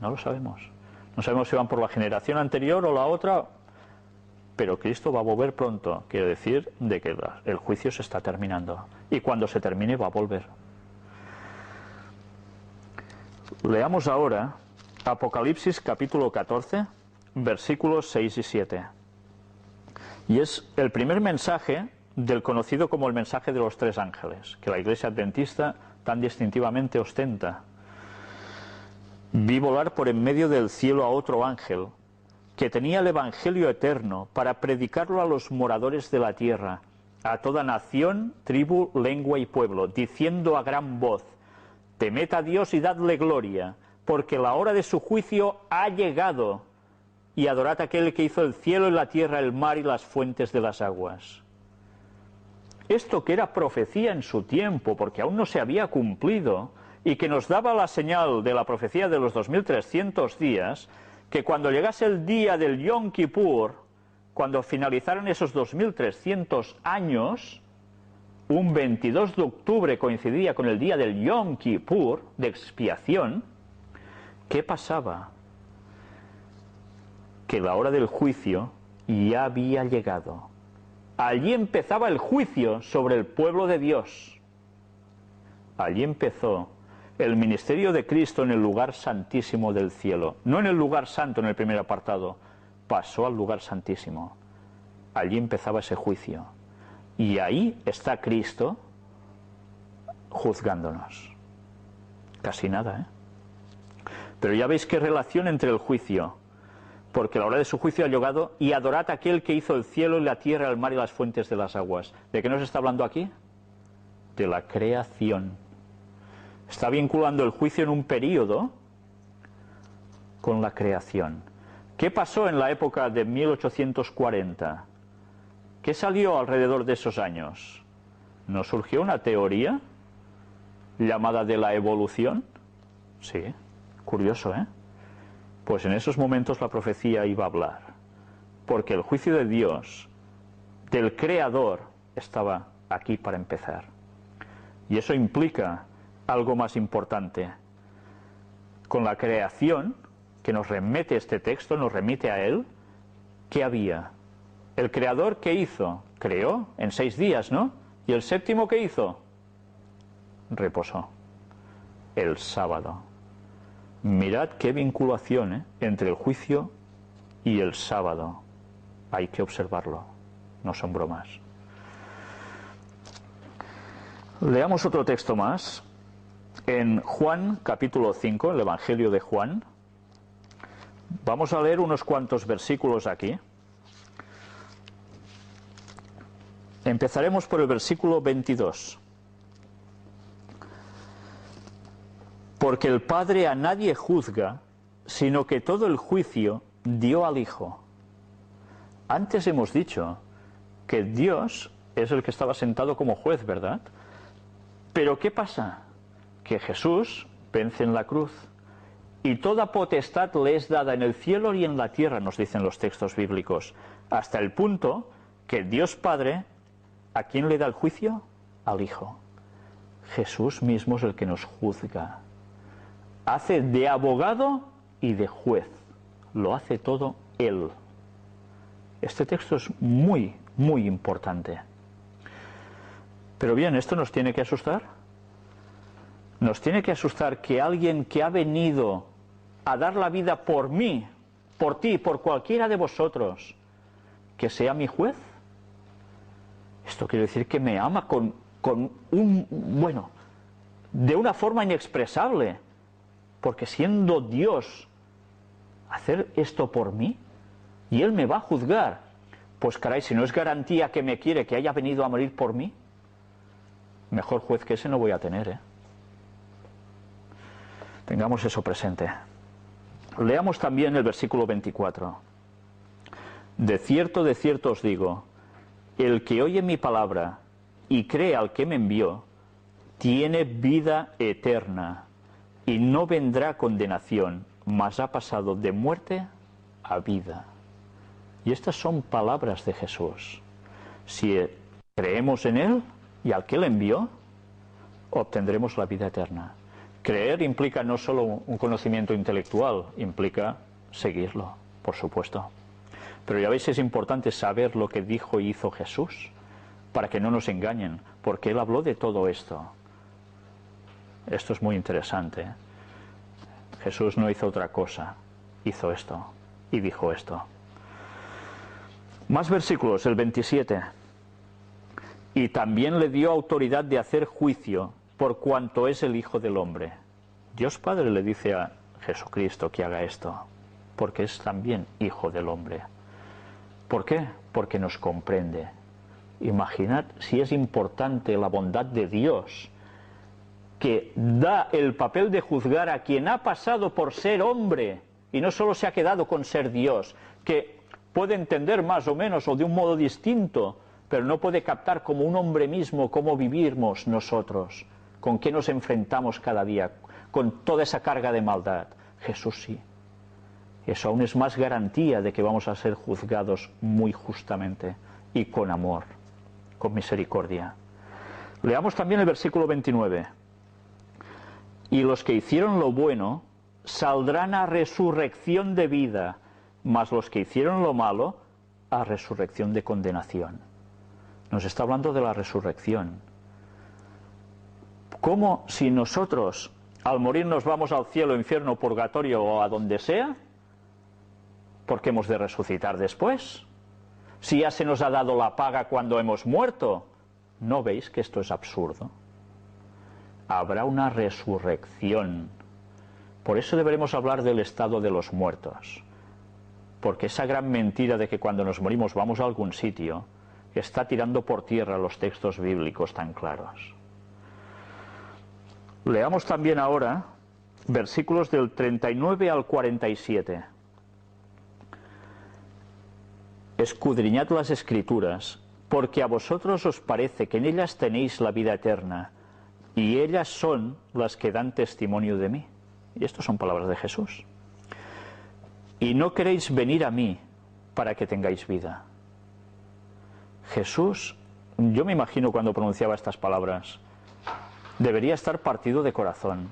No lo sabemos. No sabemos si van por la generación anterior o la otra, pero Cristo va a volver pronto. Quiere decir de que el juicio se está terminando. Y cuando se termine va a volver. Leamos ahora Apocalipsis capítulo 14, versículos 6 y 7. Y es el primer mensaje del conocido como el mensaje de los tres ángeles, que la Iglesia Adventista tan distintivamente ostenta. Vi volar por en medio del cielo a otro ángel, que tenía el Evangelio eterno para predicarlo a los moradores de la tierra, a toda nación, tribu, lengua y pueblo, diciendo a gran voz: temed a Dios y dadle gloria, porque la hora de su juicio ha llegado, y adorad a aquel que hizo el cielo y la tierra, el mar y las fuentes de las aguas. Esto que era profecía en su tiempo, porque aún no se había cumplido, y que nos daba la señal de la profecía de los 2300 días, que cuando llegase el día del Yom Kippur, cuando finalizaran esos 2300 años, un 22 de octubre coincidía con el día del Yom Kippur, de expiación. ¿Qué pasaba? Que la hora del juicio ya había llegado. Allí empezaba el juicio sobre el pueblo de Dios. Allí empezó el ministerio de Cristo en el lugar santísimo del cielo. No en el lugar santo en el primer apartado, pasó al lugar santísimo. Allí empezaba ese juicio. Y ahí está Cristo juzgándonos. Casi nada, ¿eh? Pero ya veis qué relación entre el juicio. porque la hora de su juicio ha llegado, y adorad a aquel que hizo el cielo y la tierra, el mar y las fuentes de las aguas. ¿De qué nos está hablando aquí? De la creación. Está vinculando el juicio en un período con la creación. ¿Qué pasó en la época de 1840? ¿Qué salió alrededor de esos años? ¿No surgió una teoría llamada de la evolución? Sí, curioso, ¿eh? Pues en esos momentos la profecía iba a hablar, porque el juicio de Dios, del Creador, estaba aquí para empezar. Y eso implica algo más importante. Con la creación, que nos remite este texto, nos remite a él, ¿qué había? El Creador, ¿qué hizo? Creó en 6 días, ¿no? ¿Y el séptimo qué hizo? Reposó. El sábado. Mirad qué vinculación, entre el juicio y el sábado. Hay que observarlo, no son bromas. Leamos otro texto más. En Juan, capítulo 5, el Evangelio de Juan. Vamos a leer unos cuantos versículos aquí. Empezaremos por el versículo 22. Porque el Padre a nadie juzga, sino que todo el juicio dio al Hijo. Antes hemos dicho que Dios es el que estaba sentado como juez, ¿verdad? Pero ¿qué pasa? Que Jesús vence en la cruz. Y toda potestad le es dada en el cielo y en la tierra, nos dicen los textos bíblicos. Hasta el punto que Dios Padre, ¿a quién le da el juicio? Al Hijo. Jesús mismo es el que nos juzga. Hace de abogado y de juez. Lo hace todo Él. Este texto es muy, muy importante. Pero bien, ¿esto nos tiene que asustar? Nos tiene que asustar que alguien que ha venido a dar la vida por mí, por ti, por cualquiera de vosotros, que sea mi juez. Esto quiere decir que me ama de una forma inexpresable. Porque siendo Dios, hacer esto por mí, y Él me va a juzgar, pues caray, si no es garantía que me quiere, que haya venido a morir por mí, mejor juez que ese no voy a tener, ¿eh? Tengamos eso presente. Leamos también el versículo 24. De cierto os digo, el que oye mi palabra y cree al que me envió, tiene vida eterna, y no vendrá condenación, mas ha pasado de muerte a vida. Y estas son palabras de Jesús. Si creemos en Él y al que Él envió, obtendremos la vida eterna. Creer implica no solo un conocimiento intelectual, implica seguirlo, por supuesto. Pero ya veis, es importante saber lo que dijo y hizo Jesús, para que no nos engañen, porque Él habló de todo esto. Esto es muy interesante, ¿eh? Jesús no hizo otra cosa, hizo esto y dijo esto. Más versículos, el 27. Y también le dio autoridad de hacer juicio por cuanto es el Hijo del Hombre. Dios Padre le dice a Jesucristo que haga esto, porque es también Hijo del Hombre. ¿Por qué? Porque nos comprende. Imaginad si es importante la bondad de Dios, que da el papel de juzgar a quien ha pasado por ser hombre y no solo se ha quedado con ser Dios, que puede entender más o menos o de un modo distinto, pero no puede captar como un hombre mismo cómo vivimos nosotros, con qué nos enfrentamos cada día, con toda esa carga de maldad. Jesús sí. Eso aún es más garantía de que vamos a ser juzgados muy justamente y con amor, con misericordia. Leamos también el versículo 29. Y los que hicieron lo bueno saldrán a resurrección de vida, mas los que hicieron lo malo a resurrección de condenación. Nos está hablando de la resurrección. ¿Cómo si nosotros al morir nos vamos al cielo, infierno, purgatorio o a donde sea? Porque hemos de resucitar después. Si ya se nos ha dado la paga cuando hemos muerto, ¿no veis que esto es absurdo? Habrá una resurrección. Por eso deberemos hablar del estado de los muertos. porque esa gran mentira de que cuando nos morimos vamos a algún sitio está tirando por tierra los textos bíblicos tan claros. Leamos también ahora versículos del 39 al 47. Escudriñad las Escrituras, porque a vosotros os parece que en ellas tenéis la vida eterna, y ellas son las que dan testimonio de mí. Y estas son palabras de Jesús. Y no queréis venir a mí para que tengáis vida. Jesús, yo me imagino cuando pronunciaba estas palabras, debería estar partido de corazón,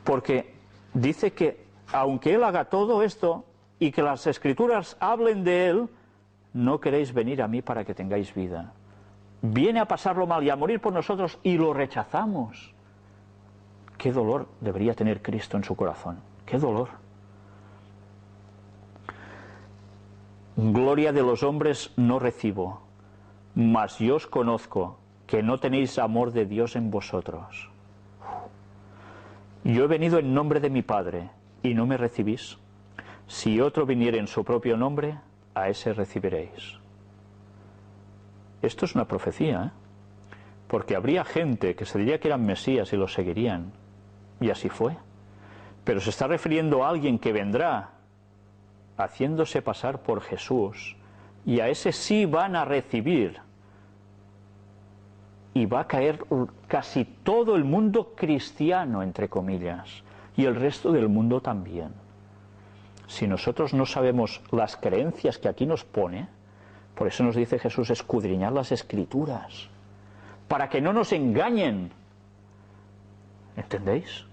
porque dice que aunque Él haga todo esto y que las Escrituras hablen de Él, no queréis venir a mí para que tengáis vida. Viene a pasarlo mal y a morir por nosotros y lo rechazamos. Qué dolor debería tener Cristo en su corazón. Qué dolor. Gloria de los hombres no recibo, mas yo os conozco que no tenéis amor de Dios en vosotros. Yo he venido en nombre de mi Padre y no me recibís. Si otro viniere en su propio nombre, a ese recibiréis. Esto es una profecía, ¿eh? Porque habría gente que se diría que eran Mesías y los seguirían, y así fue. Pero se está refiriendo a alguien que vendrá haciéndose pasar por Jesús, y a ese sí van a recibir, y va a caer casi todo el mundo cristiano, entre comillas, y el resto del mundo también. Si nosotros no sabemos las creencias que aquí nos pone, por eso nos dice Jesús, escudriñar las Escrituras, para que no nos engañen. ¿Entendéis?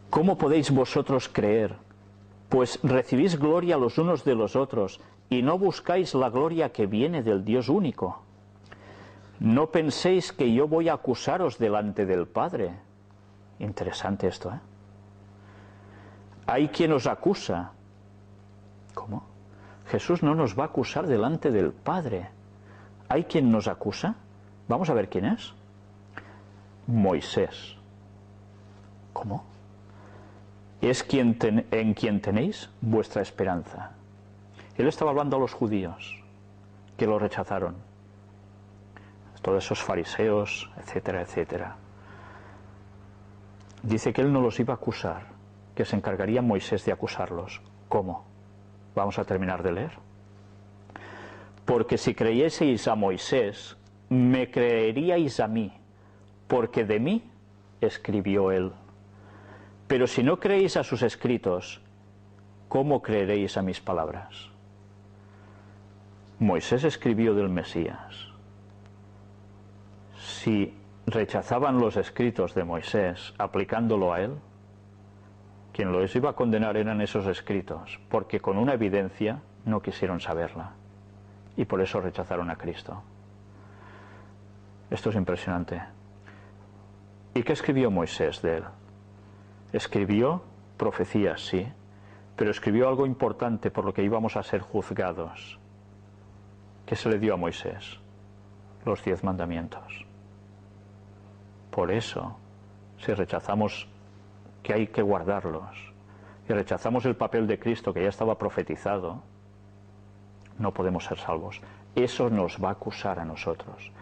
¿Cómo podéis vosotros creer? Pues recibís gloria los unos de los otros, y no buscáis la gloria que viene del Dios único. No penséis que yo voy a acusaros delante del Padre. Interesante esto, ¿eh? Hay quien os acusa. ¿Cómo? Jesús no nos va a acusar delante del Padre. ¿Hay quien nos acusa? Vamos a ver quién es. Moisés. ¿Cómo? Es en quien tenéis vuestra esperanza. Él estaba hablando a los judíos, que lo rechazaron. Todos esos fariseos, etcétera, etcétera. Dice que él no los iba a acusar, que se encargaría Moisés de acusarlos. ¿Cómo? Vamos a terminar de leer. Porque si creyeseis a Moisés, me creeríais a mí, porque de mí escribió él. Pero si no creéis a sus escritos, ¿cómo creeréis a mis palabras? Moisés escribió del Mesías. Si rechazaban los escritos de Moisés aplicándolo a él, quien los iba a condenar eran esos escritos, porque con una evidencia no quisieron saberla, y por eso rechazaron a Cristo. Esto es impresionante. ¿Y qué escribió Moisés de él? Escribió profecías, sí, pero escribió algo importante por lo que íbamos a ser juzgados. ¿Qué se le dio a Moisés? Los 10 mandamientos. Por eso, si rechazamos que hay que guardarlos y rechazamos el papel de Cristo que ya estaba profetizado, no podemos ser salvos. Eso nos va a acusar a nosotros.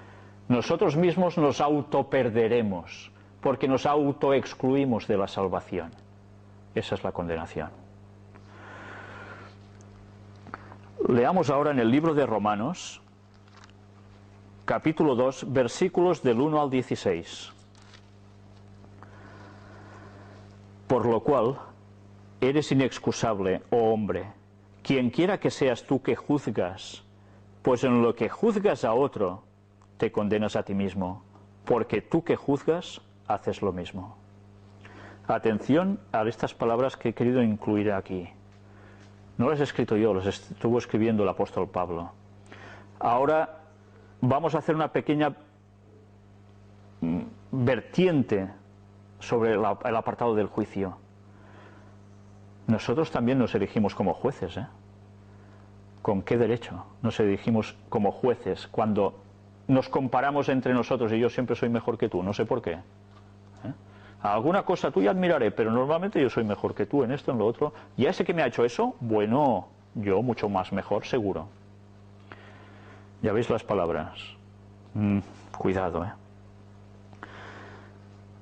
Nosotros mismos nos autoperderemos porque nos autoexcluimos de la salvación. Esa es la condenación. Leamos ahora en el libro de Romanos, capítulo 2, versículos del 1 al 16. Por lo cual, eres inexcusable, oh hombre, quien quiera que seas tú que juzgas, pues en lo que juzgas a otro, te condenas a ti mismo, porque tú que juzgas, haces lo mismo. Atención a estas palabras que he querido incluir aquí. No las he escrito yo, las estuvo escribiendo el apóstol Pablo. Ahora vamos a hacer una pequeña vertiente sobre el apartado del juicio. Nosotros también nos elegimos como jueces, ¿eh? ¿Con qué derecho nos elegimos como jueces cuando nos comparamos entre nosotros y yo siempre soy mejor que tú? No sé por qué. Alguna cosa tuya admiraré, pero normalmente yo soy mejor que tú en esto, en lo otro. Y a ese que me ha hecho eso, bueno, yo mucho más mejor, seguro. Ya veis las palabras. Cuidado,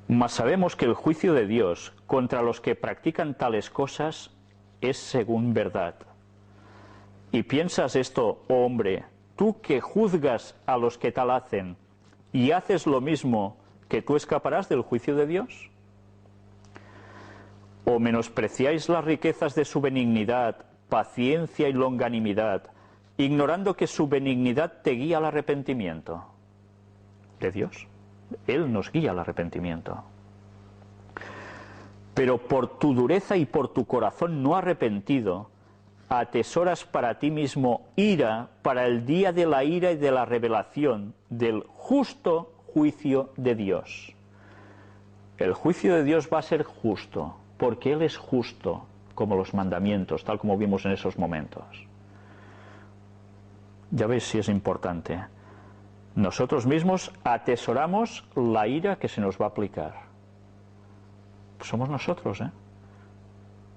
Mas sabemos que el juicio de Dios contra los que practican tales cosas es según verdad. ¿Y piensas esto, oh hombre, tú que juzgas a los que tal hacen, y haces lo mismo, que tú escaparás del juicio de Dios? ¿O menospreciáis las riquezas de su benignidad, paciencia y longanimidad, ignorando que su benignidad te guía al arrepentimiento? De Dios. Él nos guía al arrepentimiento. Pero por tu dureza y por tu corazón no arrepentido, atesoras para ti mismo ira para el día de la ira y de la revelación del justo juicio de Dios. El juicio de Dios va a ser justo, porque Él es justo, como los mandamientos, tal como vimos en esos momentos. Ya veis si es importante. Nosotros mismos atesoramos la ira que se nos va a aplicar. Somos nosotros,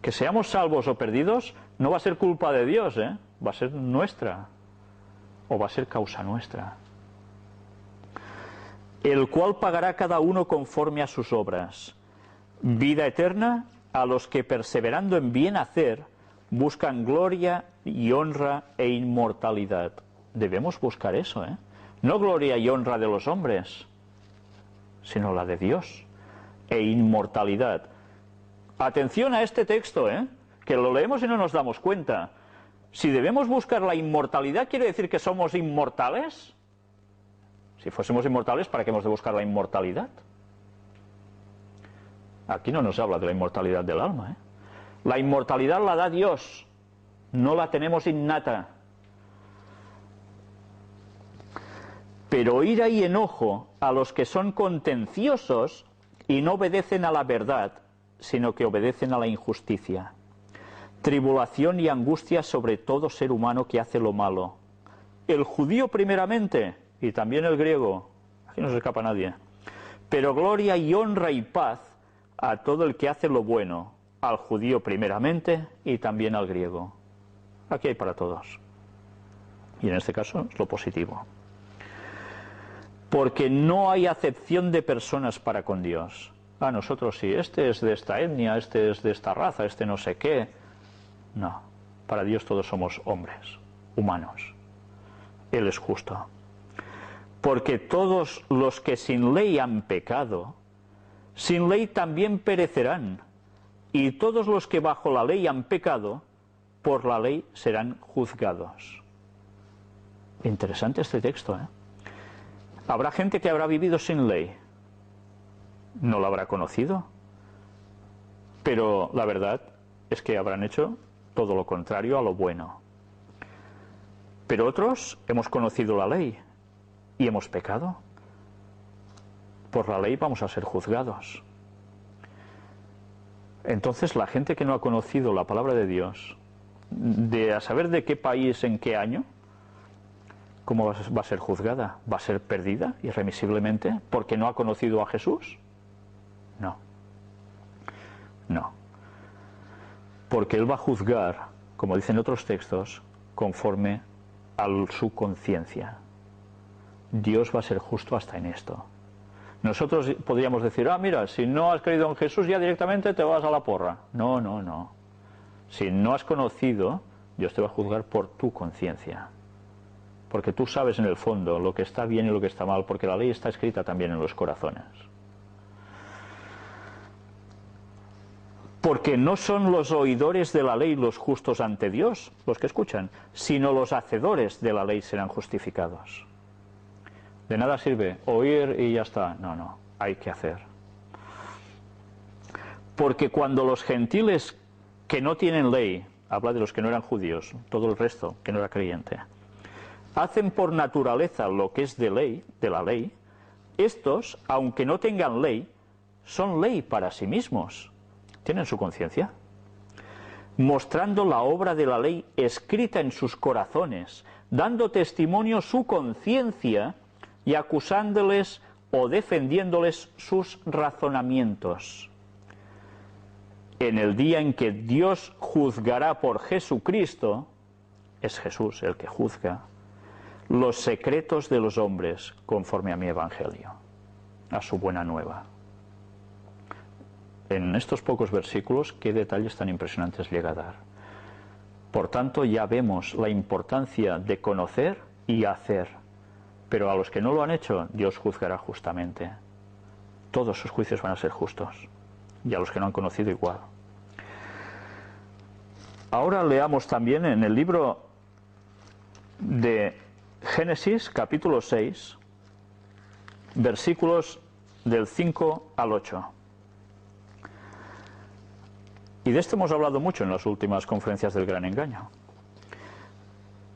Que seamos salvos o perdidos no va a ser culpa de Dios, va a ser nuestra, o va a ser causa nuestra. El cual pagará cada uno conforme a sus obras. Vida eterna a los que perseverando en bien hacer buscan gloria y honra e inmortalidad. Debemos buscar eso, No gloria y honra de los hombres, sino la de Dios, e inmortalidad. Atención a este texto, que lo leemos y no nos damos cuenta. Si debemos buscar la inmortalidad, ¿quiere decir que somos inmortales? Si fuésemos inmortales, ¿para qué hemos de buscar la inmortalidad? Aquí no nos habla de la inmortalidad del alma, La inmortalidad la da Dios, no la tenemos innata. Pero ira y enojo a los que son contenciosos y no obedecen a la verdad, sino que obedecen a la injusticia. Tribulación y angustia sobre todo ser humano que hace lo malo. El judío primeramente, y también el griego, aquí no se escapa nadie. Pero gloria y honra y paz a todo el que hace lo bueno, al judío primeramente y también al griego. Aquí hay para todos. Y en este caso es lo positivo. Porque no hay acepción de personas para con Dios. Nosotros sí, este es de esta etnia, este es de esta raza, este no sé qué. No, para Dios todos somos hombres, humanos. Él es justo. Porque todos los que sin ley han pecado, sin ley también perecerán. Y todos los que bajo la ley han pecado, por la ley serán juzgados. Interesante este texto, Habrá gente que habrá vivido sin ley, no la habrá conocido, pero la verdad es que habrán hecho todo lo contrario a lo bueno. Pero otros hemos conocido la ley y hemos pecado. Por la ley vamos a ser juzgados. Entonces la gente que no ha conocido la palabra de Dios, de a saber de qué país, en qué año, ¿cómo va a ser juzgada? ¿Va a ser perdida irremisiblemente porque no ha conocido a Jesús? No. No. Porque Él va a juzgar, como dicen otros textos, conforme a su conciencia. Dios va a ser justo hasta en esto. Nosotros podríamos decir, mira, si no has creído en Jesús ya directamente te vas a la porra. No, no, no. Si no has conocido, Dios te va a juzgar por tu conciencia. Porque tú sabes en el fondo lo que está bien y lo que está mal, porque la ley está escrita también en los corazones. Porque no son los oidores de la ley los justos ante Dios, los que escuchan, sino los hacedores de la ley serán justificados. De nada sirve oír y ya está. No, no, hay que hacer. Porque cuando los gentiles que no tienen ley, habla de los que no eran judíos, todo el resto que no era creyente, hacen por naturaleza lo que es de la ley, estos, aunque no tengan ley, son ley para sí mismos. ¿Tienen su conciencia? Mostrando la obra de la ley escrita en sus corazones, dando testimonio su conciencia y acusándoles o defendiéndoles sus razonamientos. En el día en que Dios juzgará por Jesucristo, es Jesús el que juzga, los secretos de los hombres conforme a mi evangelio, a su buena nueva. En estos pocos versículos, qué detalles tan impresionantes llega a dar. Por tanto, ya vemos la importancia de conocer y hacer. Pero a los que no lo han hecho, Dios juzgará justamente. Todos sus juicios van a ser justos. Y a los que no han conocido igual. Ahora leamos también en el libro de Génesis, capítulo 6, versículos del 5 al 8. Y de esto hemos hablado mucho en las últimas conferencias del gran engaño.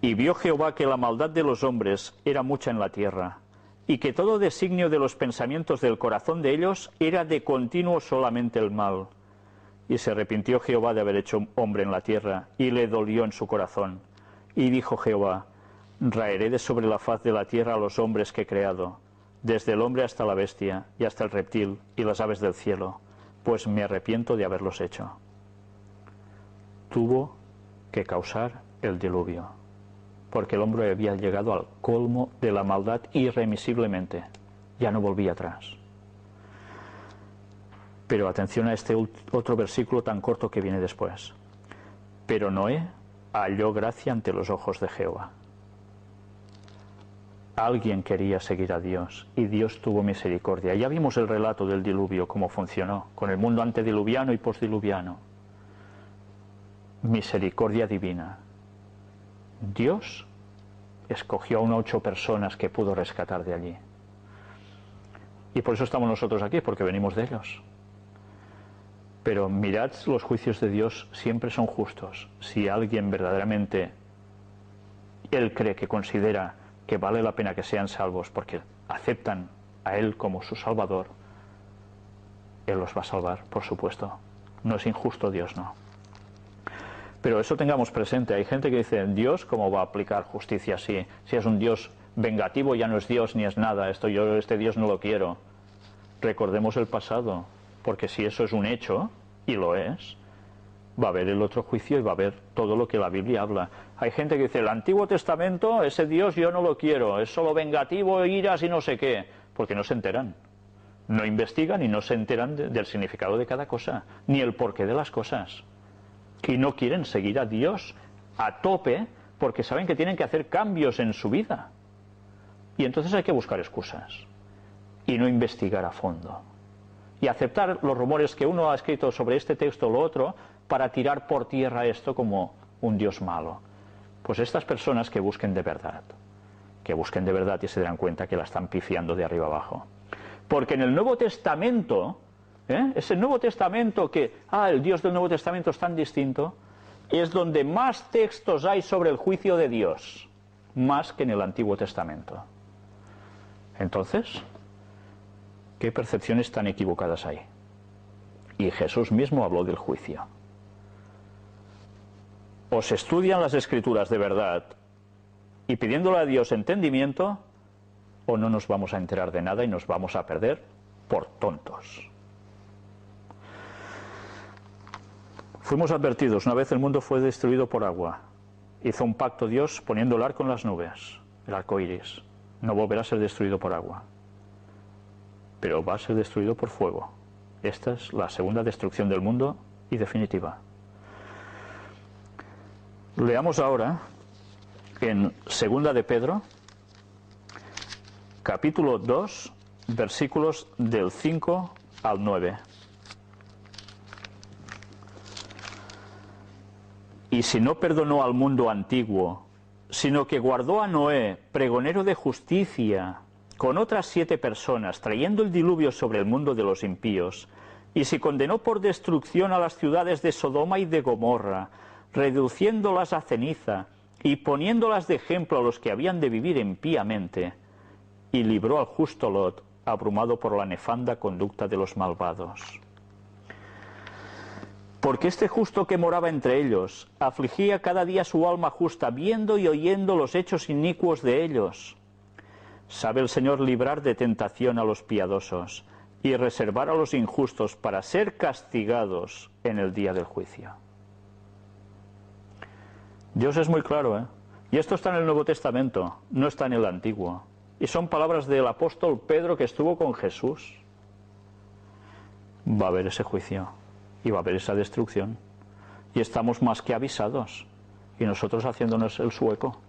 Y vio Jehová que la maldad de los hombres era mucha en la tierra, y que todo designio de los pensamientos del corazón de ellos era de continuo solamente el mal. Y se arrepintió Jehová de haber hecho hombre en la tierra, y le dolió en su corazón. Y dijo Jehová: raeré de sobre la faz de la tierra a los hombres que he creado, desde el hombre hasta la bestia, y hasta el reptil, y las aves del cielo, pues me arrepiento de haberlos hecho. Tuvo que causar el diluvio, porque el hombre había llegado al colmo de la maldad irremisiblemente, ya no volvía atrás. Pero atención a este otro versículo tan corto que viene después. Pero Noé halló gracia ante los ojos de Jehová. Alguien quería seguir a Dios y Dios tuvo misericordia. Ya vimos el relato del diluvio, cómo funcionó, con el mundo antediluviano y postdiluviano. Misericordia divina. Dios escogió a 8 personas que pudo rescatar de allí. Y por eso estamos nosotros aquí, porque venimos de ellos. Pero mirad, los juicios de Dios siempre son justos. Si alguien verdaderamente, él cree que considera que vale la pena que sean salvos porque aceptan a Él como su Salvador, Él los va a salvar, por supuesto. No es injusto Dios, no. Pero eso tengamos presente. Hay gente que dice: Dios, ¿cómo va a aplicar justicia así? Si es un Dios vengativo, ya no es Dios ni es nada. Este Dios no lo quiero. Recordemos el pasado, porque si eso es un hecho, y lo es, va a haber el otro juicio y va a haber todo lo que la Biblia habla. Hay gente que dice: el Antiguo Testamento, ese Dios yo no lo quiero, es solo vengativo, iras y no sé qué, porque no se enteran. No investigan y no se enteran del significado de cada cosa, ni el porqué de las cosas. Y no quieren seguir a Dios a tope porque saben que tienen que hacer cambios en su vida. Y entonces hay que buscar excusas y no investigar a fondo. Y aceptar los rumores que uno ha escrito sobre este texto o lo otro para tirar por tierra esto como un Dios malo. Pues estas personas que busquen de verdad y se darán cuenta que la están pifiando de arriba abajo. Porque en el Nuevo Testamento, es el Nuevo Testamento que, el Dios del Nuevo Testamento es tan distinto, es donde más textos hay sobre el juicio de Dios, más que en el Antiguo Testamento. Entonces, ¿qué percepciones tan equivocadas hay? Y Jesús mismo habló del juicio. O se estudian las Escrituras de verdad y pidiéndole a Dios entendimiento, o no nos vamos a enterar de nada y nos vamos a perder por tontos. Fuimos advertidos, una vez el mundo fue destruido por agua. Hizo un pacto Dios poniendo el arco en las nubes, el arco iris. No volverá a ser destruido por agua, pero va a ser destruido por fuego. Esta es la segunda destrucción del mundo y definitiva. Leamos ahora en 2 de Pedro, capítulo 2, versículos del 5 al 9. Y si no perdonó al mundo antiguo, sino que guardó a Noé, pregonero de justicia, con otras 7 personas, trayendo el diluvio sobre el mundo de los impíos, y si condenó por destrucción a las ciudades de Sodoma y de Gomorra, reduciéndolas a ceniza, y poniéndolas de ejemplo a los que habían de vivir impíamente, y libró al justo Lot, abrumado por la nefanda conducta de los malvados. Porque este justo que moraba entre ellos, afligía cada día su alma justa, viendo y oyendo los hechos inicuos de ellos. Sabe el Señor librar de tentación a los piadosos y reservar a los injustos para ser castigados en el día del juicio. Dios es muy claro, ¿eh? Y esto está en el Nuevo Testamento, no está en el Antiguo. Y son palabras del apóstol Pedro que estuvo con Jesús. Va a haber ese juicio y va a haber esa destrucción. Y estamos más que avisados. Y nosotros haciéndonos el sueco.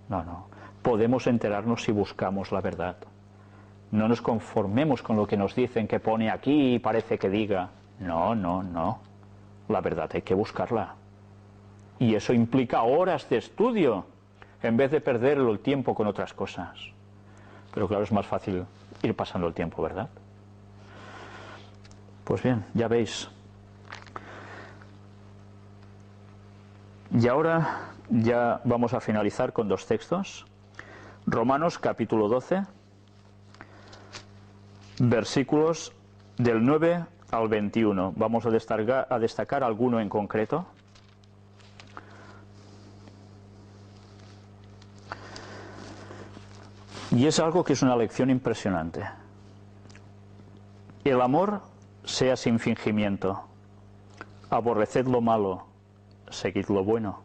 No. Podemos enterarnos si buscamos la verdad. No nos conformemos con lo que nos dicen que pone aquí y parece que diga. No. La verdad hay que buscarla. Y eso implica horas de estudio, en vez de perder el tiempo con otras cosas. Pero claro, es más fácil ir pasando el tiempo, ¿verdad? Pues bien, ya veis. Y ahora ya vamos a finalizar con dos textos. Romanos capítulo 12, versículos del 9 al 21. Vamos a destacar alguno en concreto. Y es algo que es una lección impresionante. El amor sea sin fingimiento. Aborreced lo malo, seguid lo bueno.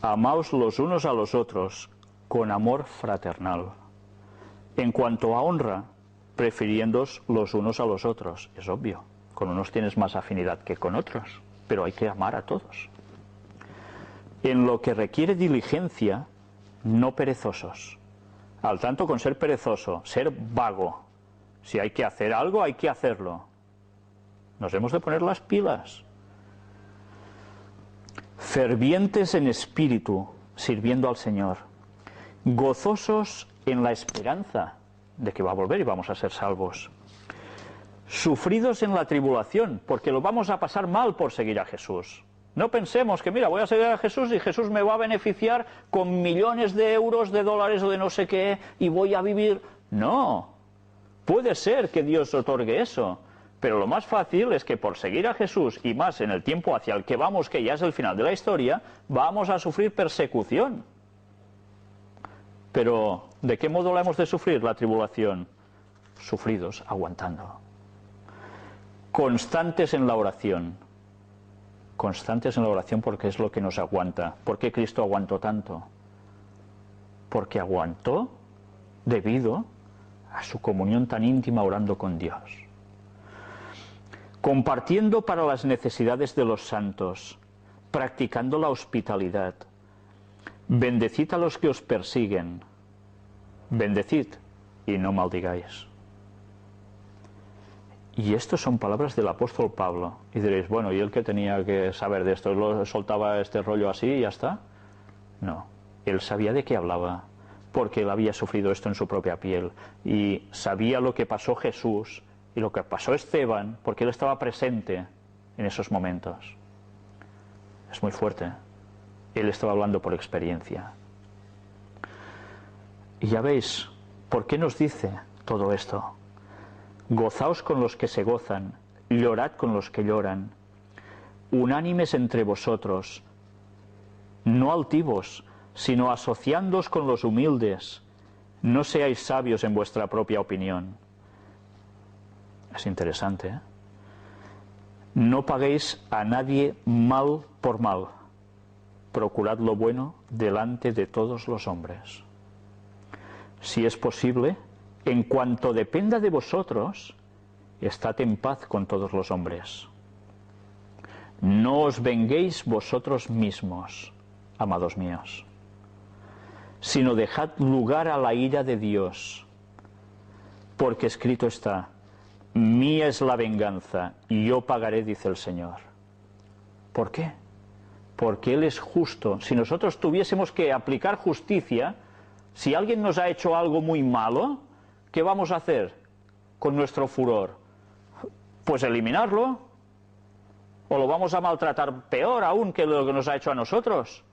Amaos los unos a los otros con amor fraternal. En cuanto a honra, prefiriéndoos los unos a los otros. Es obvio, con unos tienes más afinidad que con otros, pero hay que amar a todos. En lo que requiere diligencia, no perezosos. Al tanto con ser perezoso, ser vago. Si hay que hacer algo, hay que hacerlo. Nos hemos de poner las pilas. Fervientes en espíritu, sirviendo al Señor. Gozosos en la esperanza de que va a volver y vamos a ser salvos. Sufridos en la tribulación, porque lo vamos a pasar mal por seguir a Jesús. No pensemos que, mira, voy a seguir a Jesús y Jesús me va a beneficiar con millones de euros, de dólares o de no sé qué, y voy a vivir. No, puede ser que Dios otorgue eso, pero lo más fácil es que por seguir a Jesús, y más en el tiempo hacia el que vamos, que ya es el final de la historia, vamos a sufrir persecución. Pero, ¿de qué modo la hemos de sufrir la tribulación? Sufridos, aguantando. Constantes en la oración. Constantes en la oración porque es lo que nos aguanta. ¿Por qué Cristo aguantó tanto? Porque aguantó debido a su comunión tan íntima orando con Dios. Compartiendo para las necesidades de los santos, practicando la hospitalidad. Bendecid a los que os persiguen. Bendecid y no maldigáis. Y estas son palabras del apóstol Pablo. Y diréis, bueno, ¿y él qué tenía que saber de esto? ¿Lo soltaba este rollo así y ya está? No, él sabía de qué hablaba, porque él había sufrido esto en su propia piel. Y sabía lo que pasó Jesús y lo que pasó Esteban, porque él estaba presente en esos momentos. Es muy fuerte. Él estaba hablando por experiencia. Y ya veis, ¿por qué nos dice todo esto? Gozaos con los que se gozan, llorad con los que lloran, unánimes entre vosotros, no altivos, sino asociándoos con los humildes, no seáis sabios en vuestra propia opinión. Es interesante, ¿eh? No paguéis a nadie mal por mal, procurad lo bueno delante de todos los hombres. Si es posible, en cuanto dependa de vosotros, estad en paz con todos los hombres. No os venguéis vosotros mismos, amados míos, sino dejad lugar a la ira de Dios, porque escrito está, mía es la venganza, y yo pagaré, dice el Señor. ¿Por qué? Porque Él es justo. Si nosotros tuviésemos que aplicar justicia, si alguien nos ha hecho algo muy malo, ¿qué vamos a hacer con nuestro furor? Pues eliminarlo. O lo vamos a maltratar peor aún que lo que nos ha hecho a nosotros.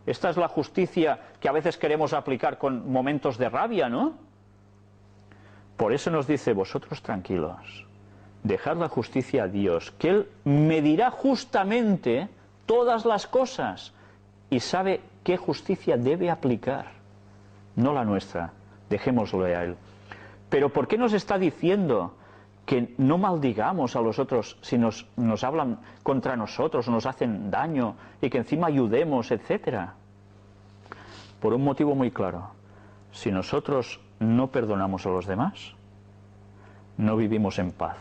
Esta es la justicia que a veces queremos aplicar con momentos de rabia, ¿no? Por eso nos dice, vosotros tranquilos, dejad la justicia a Dios, que Él medirá justamente todas las cosas y sabe qué justicia debe aplicar. no la nuestra. Dejémoslo a Él. Pero ¿por qué nos está diciendo que no maldigamos a los otros si nos hablan contra nosotros o nos hacen daño y que encima ayudemos, etcétera? Por un motivo muy claro. Si nosotros no perdonamos a los demás, no vivimos en paz.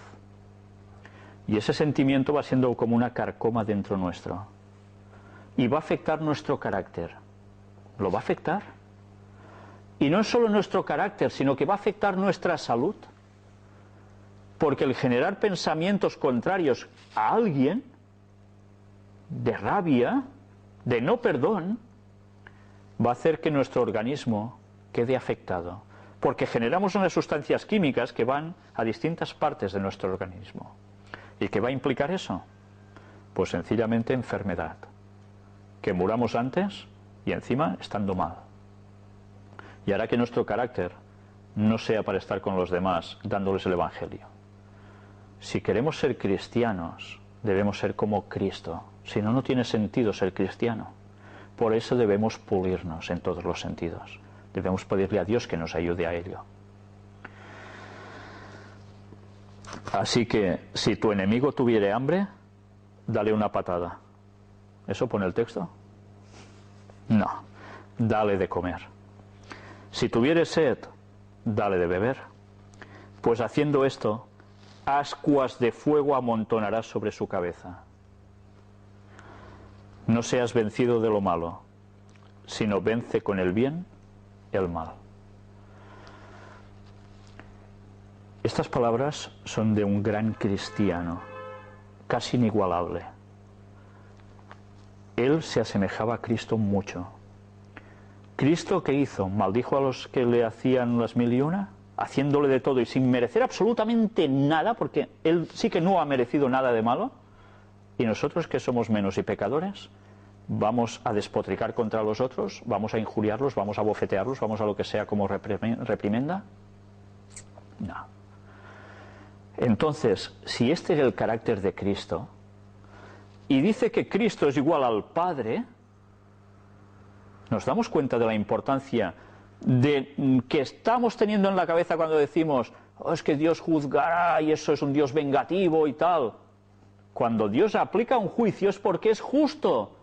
Y ese sentimiento va siendo como una carcoma dentro nuestro. Y va a afectar nuestro carácter. Lo va a afectar. Y no es solo nuestro carácter, sino que va a afectar nuestra salud. Porque el generar pensamientos contrarios a alguien, de rabia, de no perdón, va a hacer que nuestro organismo quede afectado. Porque generamos unas sustancias químicas que van a distintas partes de nuestro organismo. ¿Y qué va a implicar eso? Pues sencillamente enfermedad. Que muramos antes y encima estando mal. Y hará que nuestro carácter no sea para estar con los demás dándoles el Evangelio. Si queremos ser cristianos, debemos ser como Cristo. Si no, no tiene sentido ser cristiano. Por eso debemos pulirnos en todos los sentidos. Debemos pedirle a Dios que nos ayude a ello. Así que, si tu enemigo tuviere hambre, dale una patada. ¿Eso pone el texto? No. Dale de comer. Si tuviere sed, dale de beber. Pues haciendo esto, ascuas de fuego amontonarás sobre su cabeza. No seas vencido de lo malo, sino vence con el bien el mal. Estas palabras son de un gran cristiano, casi inigualable. Él se asemejaba a Cristo mucho. ¿Cristo qué hizo? ¿Maldijo a los que le hacían las mil y una? Haciéndole de todo y sin merecer absolutamente nada, porque Él sí que no ha merecido nada de malo. ¿Y nosotros, que somos menos y pecadores, vamos a despotricar contra los otros? ¿Vamos a injuriarlos? ¿Vamos a bofetearlos? ¿Vamos a lo que sea como reprimenda? No. Entonces, si este es el carácter de Cristo, y dice que Cristo es igual al Padre, ¿nos damos cuenta de la importancia de que estamos teniendo en la cabeza cuando decimos, oh, es que Dios juzgará y eso es un Dios vengativo y tal? Cuando Dios aplica un juicio es porque es justo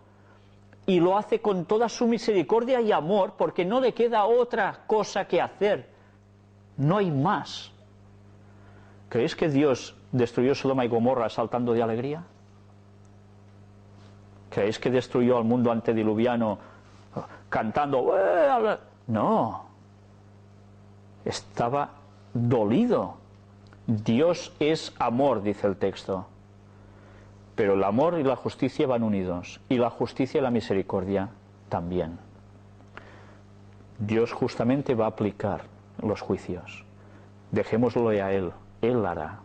y lo hace con toda su misericordia y amor, porque no le queda otra cosa que hacer. No hay más. ¿Creéis que Dios destruyó Sodoma y Gomorra saltando de alegría? ¿Creéis que destruyó al mundo antediluviano cantando? No. Estaba dolido. Dios es amor, dice el texto. Pero el amor y la justicia van unidos. Y la justicia y la misericordia también. Dios justamente va a aplicar los juicios. Dejémoslo a Él. Él hará.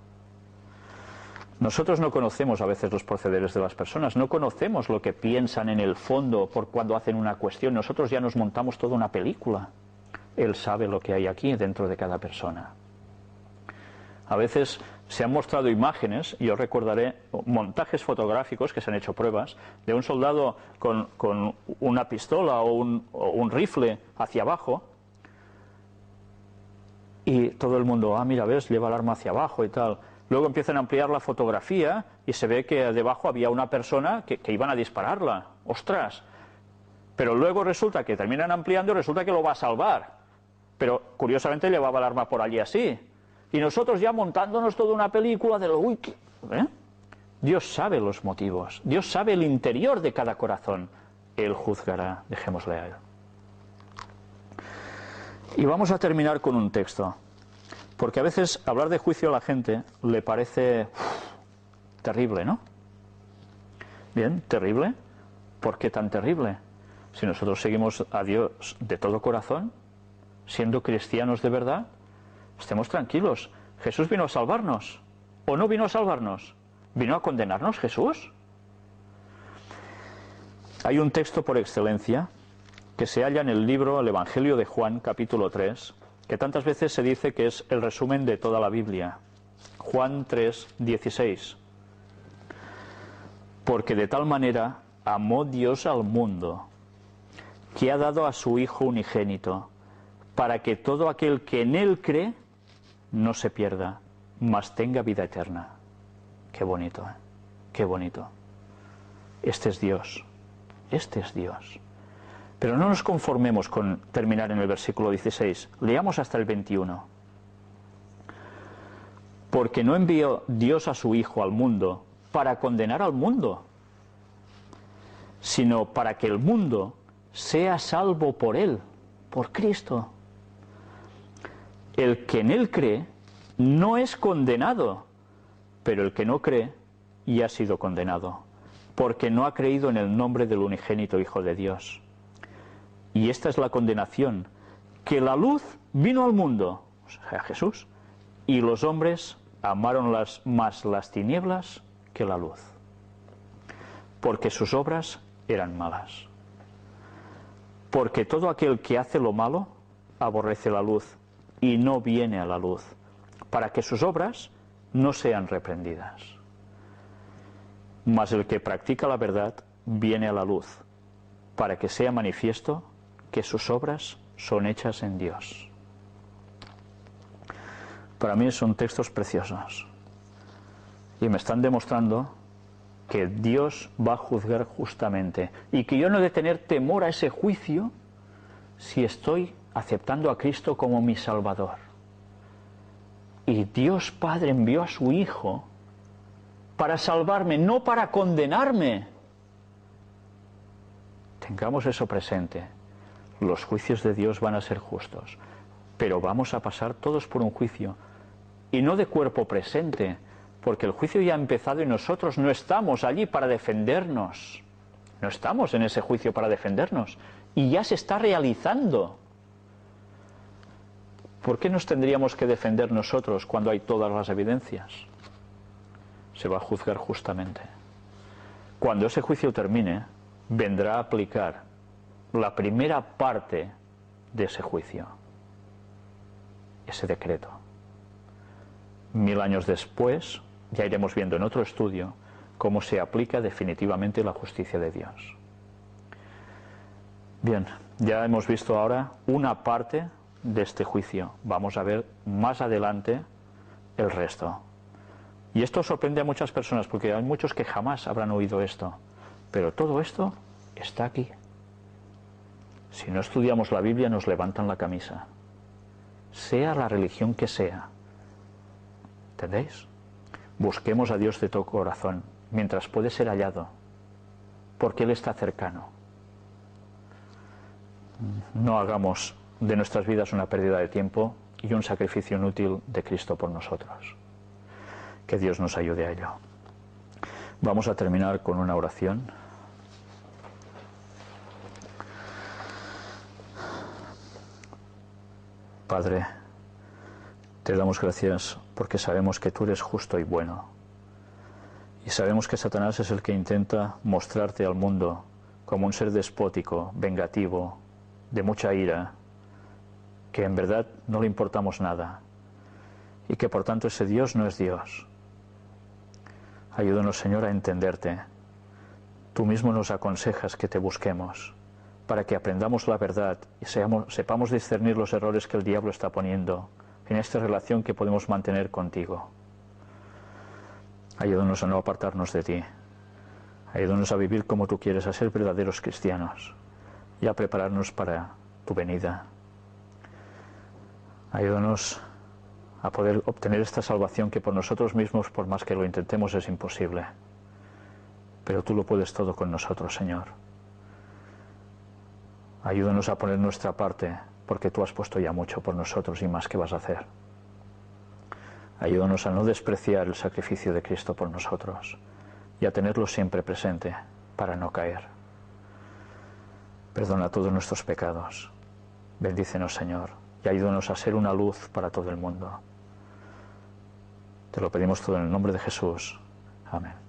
Nosotros no conocemos a veces los procederes de las personas, no conocemos lo que piensan en el fondo por cuando hacen una cuestión. Nosotros ya nos montamos toda una película. Él sabe lo que hay aquí dentro de cada persona. A veces se han mostrado imágenes, y yo recordaré montajes fotográficos que se han hecho pruebas, de un soldado con una pistola o un rifle hacia abajo, y todo el mundo, mira, ves, lleva el arma hacia abajo y tal. Luego empiezan a ampliar la fotografía y se ve que debajo había una persona que iban a dispararla. ¡Ostras! Pero luego resulta que terminan ampliando y resulta que lo va a salvar. Pero curiosamente llevaba el arma por allí así. Y nosotros ya montándonos toda una película de lo... Dios sabe los motivos. Dios sabe el interior de cada corazón. Él juzgará. Dejémosle a Él. Y vamos a terminar con un texto. Porque a veces hablar de juicio a la gente le parece terrible, ¿no? Bien, terrible. ¿Por qué tan terrible? Si nosotros seguimos a Dios de todo corazón, siendo cristianos de verdad, estemos tranquilos. Jesús vino a salvarnos. ¿O no vino a salvarnos? ¿Vino a condenarnos Jesús? Hay un texto por excelencia que se halla en el libro, el Evangelio de Juan, capítulo 3, que tantas veces se dice que es el resumen de toda la Biblia. Juan 3, 16. Porque de tal manera amó Dios al mundo, que ha dado a su Hijo unigénito, para que todo aquel que en Él cree no se pierda, mas tenga vida eterna. Qué bonito, ¿eh? Qué bonito. Este es Dios. Este es Dios. Pero no nos conformemos con terminar en el versículo 16. Leamos hasta el 21. Porque no envió Dios a su Hijo al mundo para condenar al mundo, sino para que el mundo sea salvo por Él, por Cristo. El que en Él cree no es condenado, pero el que no cree ya ha sido condenado, porque no ha creído en el nombre del unigénito Hijo de Dios. Y esta es la condenación, que la luz vino al mundo, o sea, Jesús, y los hombres amaron más las tinieblas que la luz, porque sus obras eran malas. Porque todo aquel que hace lo malo aborrece la luz y no viene a la luz, para que sus obras no sean reprendidas. Mas el que practica la verdad viene a la luz, para que sea manifiesto que sus obras son hechas en Dios. Para mí son textos preciosos y me están demostrando que Dios va a juzgar justamente y que yo no he de tener temor a ese juicio si estoy aceptando a Cristo como mi Salvador. Y Dios Padre envió a su Hijo para salvarme, no para condenarme. Tengamos eso presente. Los juicios de Dios van a ser justos, pero vamos a pasar todos por un juicio, y no de cuerpo presente, porque el juicio ya ha empezado y nosotros no estamos allí para defendernos. No estamos en ese juicio para defendernos, y ya se está realizando. ¿Por qué nos tendríamos que defender nosotros cuando hay todas las evidencias? Se va a juzgar justamente. Cuando ese juicio termine, vendrá a aplicar la primera parte de ese juicio, ese decreto. 1000 años después, ya iremos viendo en otro estudio cómo se aplica definitivamente la justicia de Dios. Bien, ya hemos visto ahora una parte de este juicio. Vamos a ver más adelante el resto. Y esto sorprende a muchas personas, porque hay muchos que jamás habrán oído esto. Pero todo esto está aquí. Si no estudiamos la Biblia, nos levantan la camisa. Sea la religión que sea. ¿Entendéis? Busquemos a Dios de todo corazón, mientras puede ser hallado, porque Él está cercano. No hagamos de nuestras vidas una pérdida de tiempo y un sacrificio inútil de Cristo por nosotros. Que Dios nos ayude a ello. Vamos a terminar con una oración. Padre, te damos gracias porque sabemos que tú eres justo y bueno. Y sabemos que Satanás es el que intenta mostrarte al mundo como un ser despótico, vengativo, de mucha ira, que en verdad no le importamos nada y que por tanto ese Dios no es Dios. Ayúdanos, Señor, a entenderte. Tú mismo nos aconsejas que te busquemos, para que aprendamos la verdad y sepamos discernir los errores que el diablo está poniendo en esta relación que podemos mantener contigo. Ayúdanos a no apartarnos de ti. Ayúdanos a vivir como tú quieres, a ser verdaderos cristianos y a prepararnos para tu venida. Ayúdanos a poder obtener esta salvación que por nosotros mismos, por más que lo intentemos, es imposible. Pero tú lo puedes todo con nosotros, Señor. Ayúdanos a poner nuestra parte, porque tú has puesto ya mucho por nosotros y más que vas a hacer. Ayúdanos a no despreciar el sacrificio de Cristo por nosotros y a tenerlo siempre presente para no caer. Perdona todos nuestros pecados. Bendícenos, Señor, y ayúdanos a ser una luz para todo el mundo. Te lo pedimos todo en el nombre de Jesús. Amén.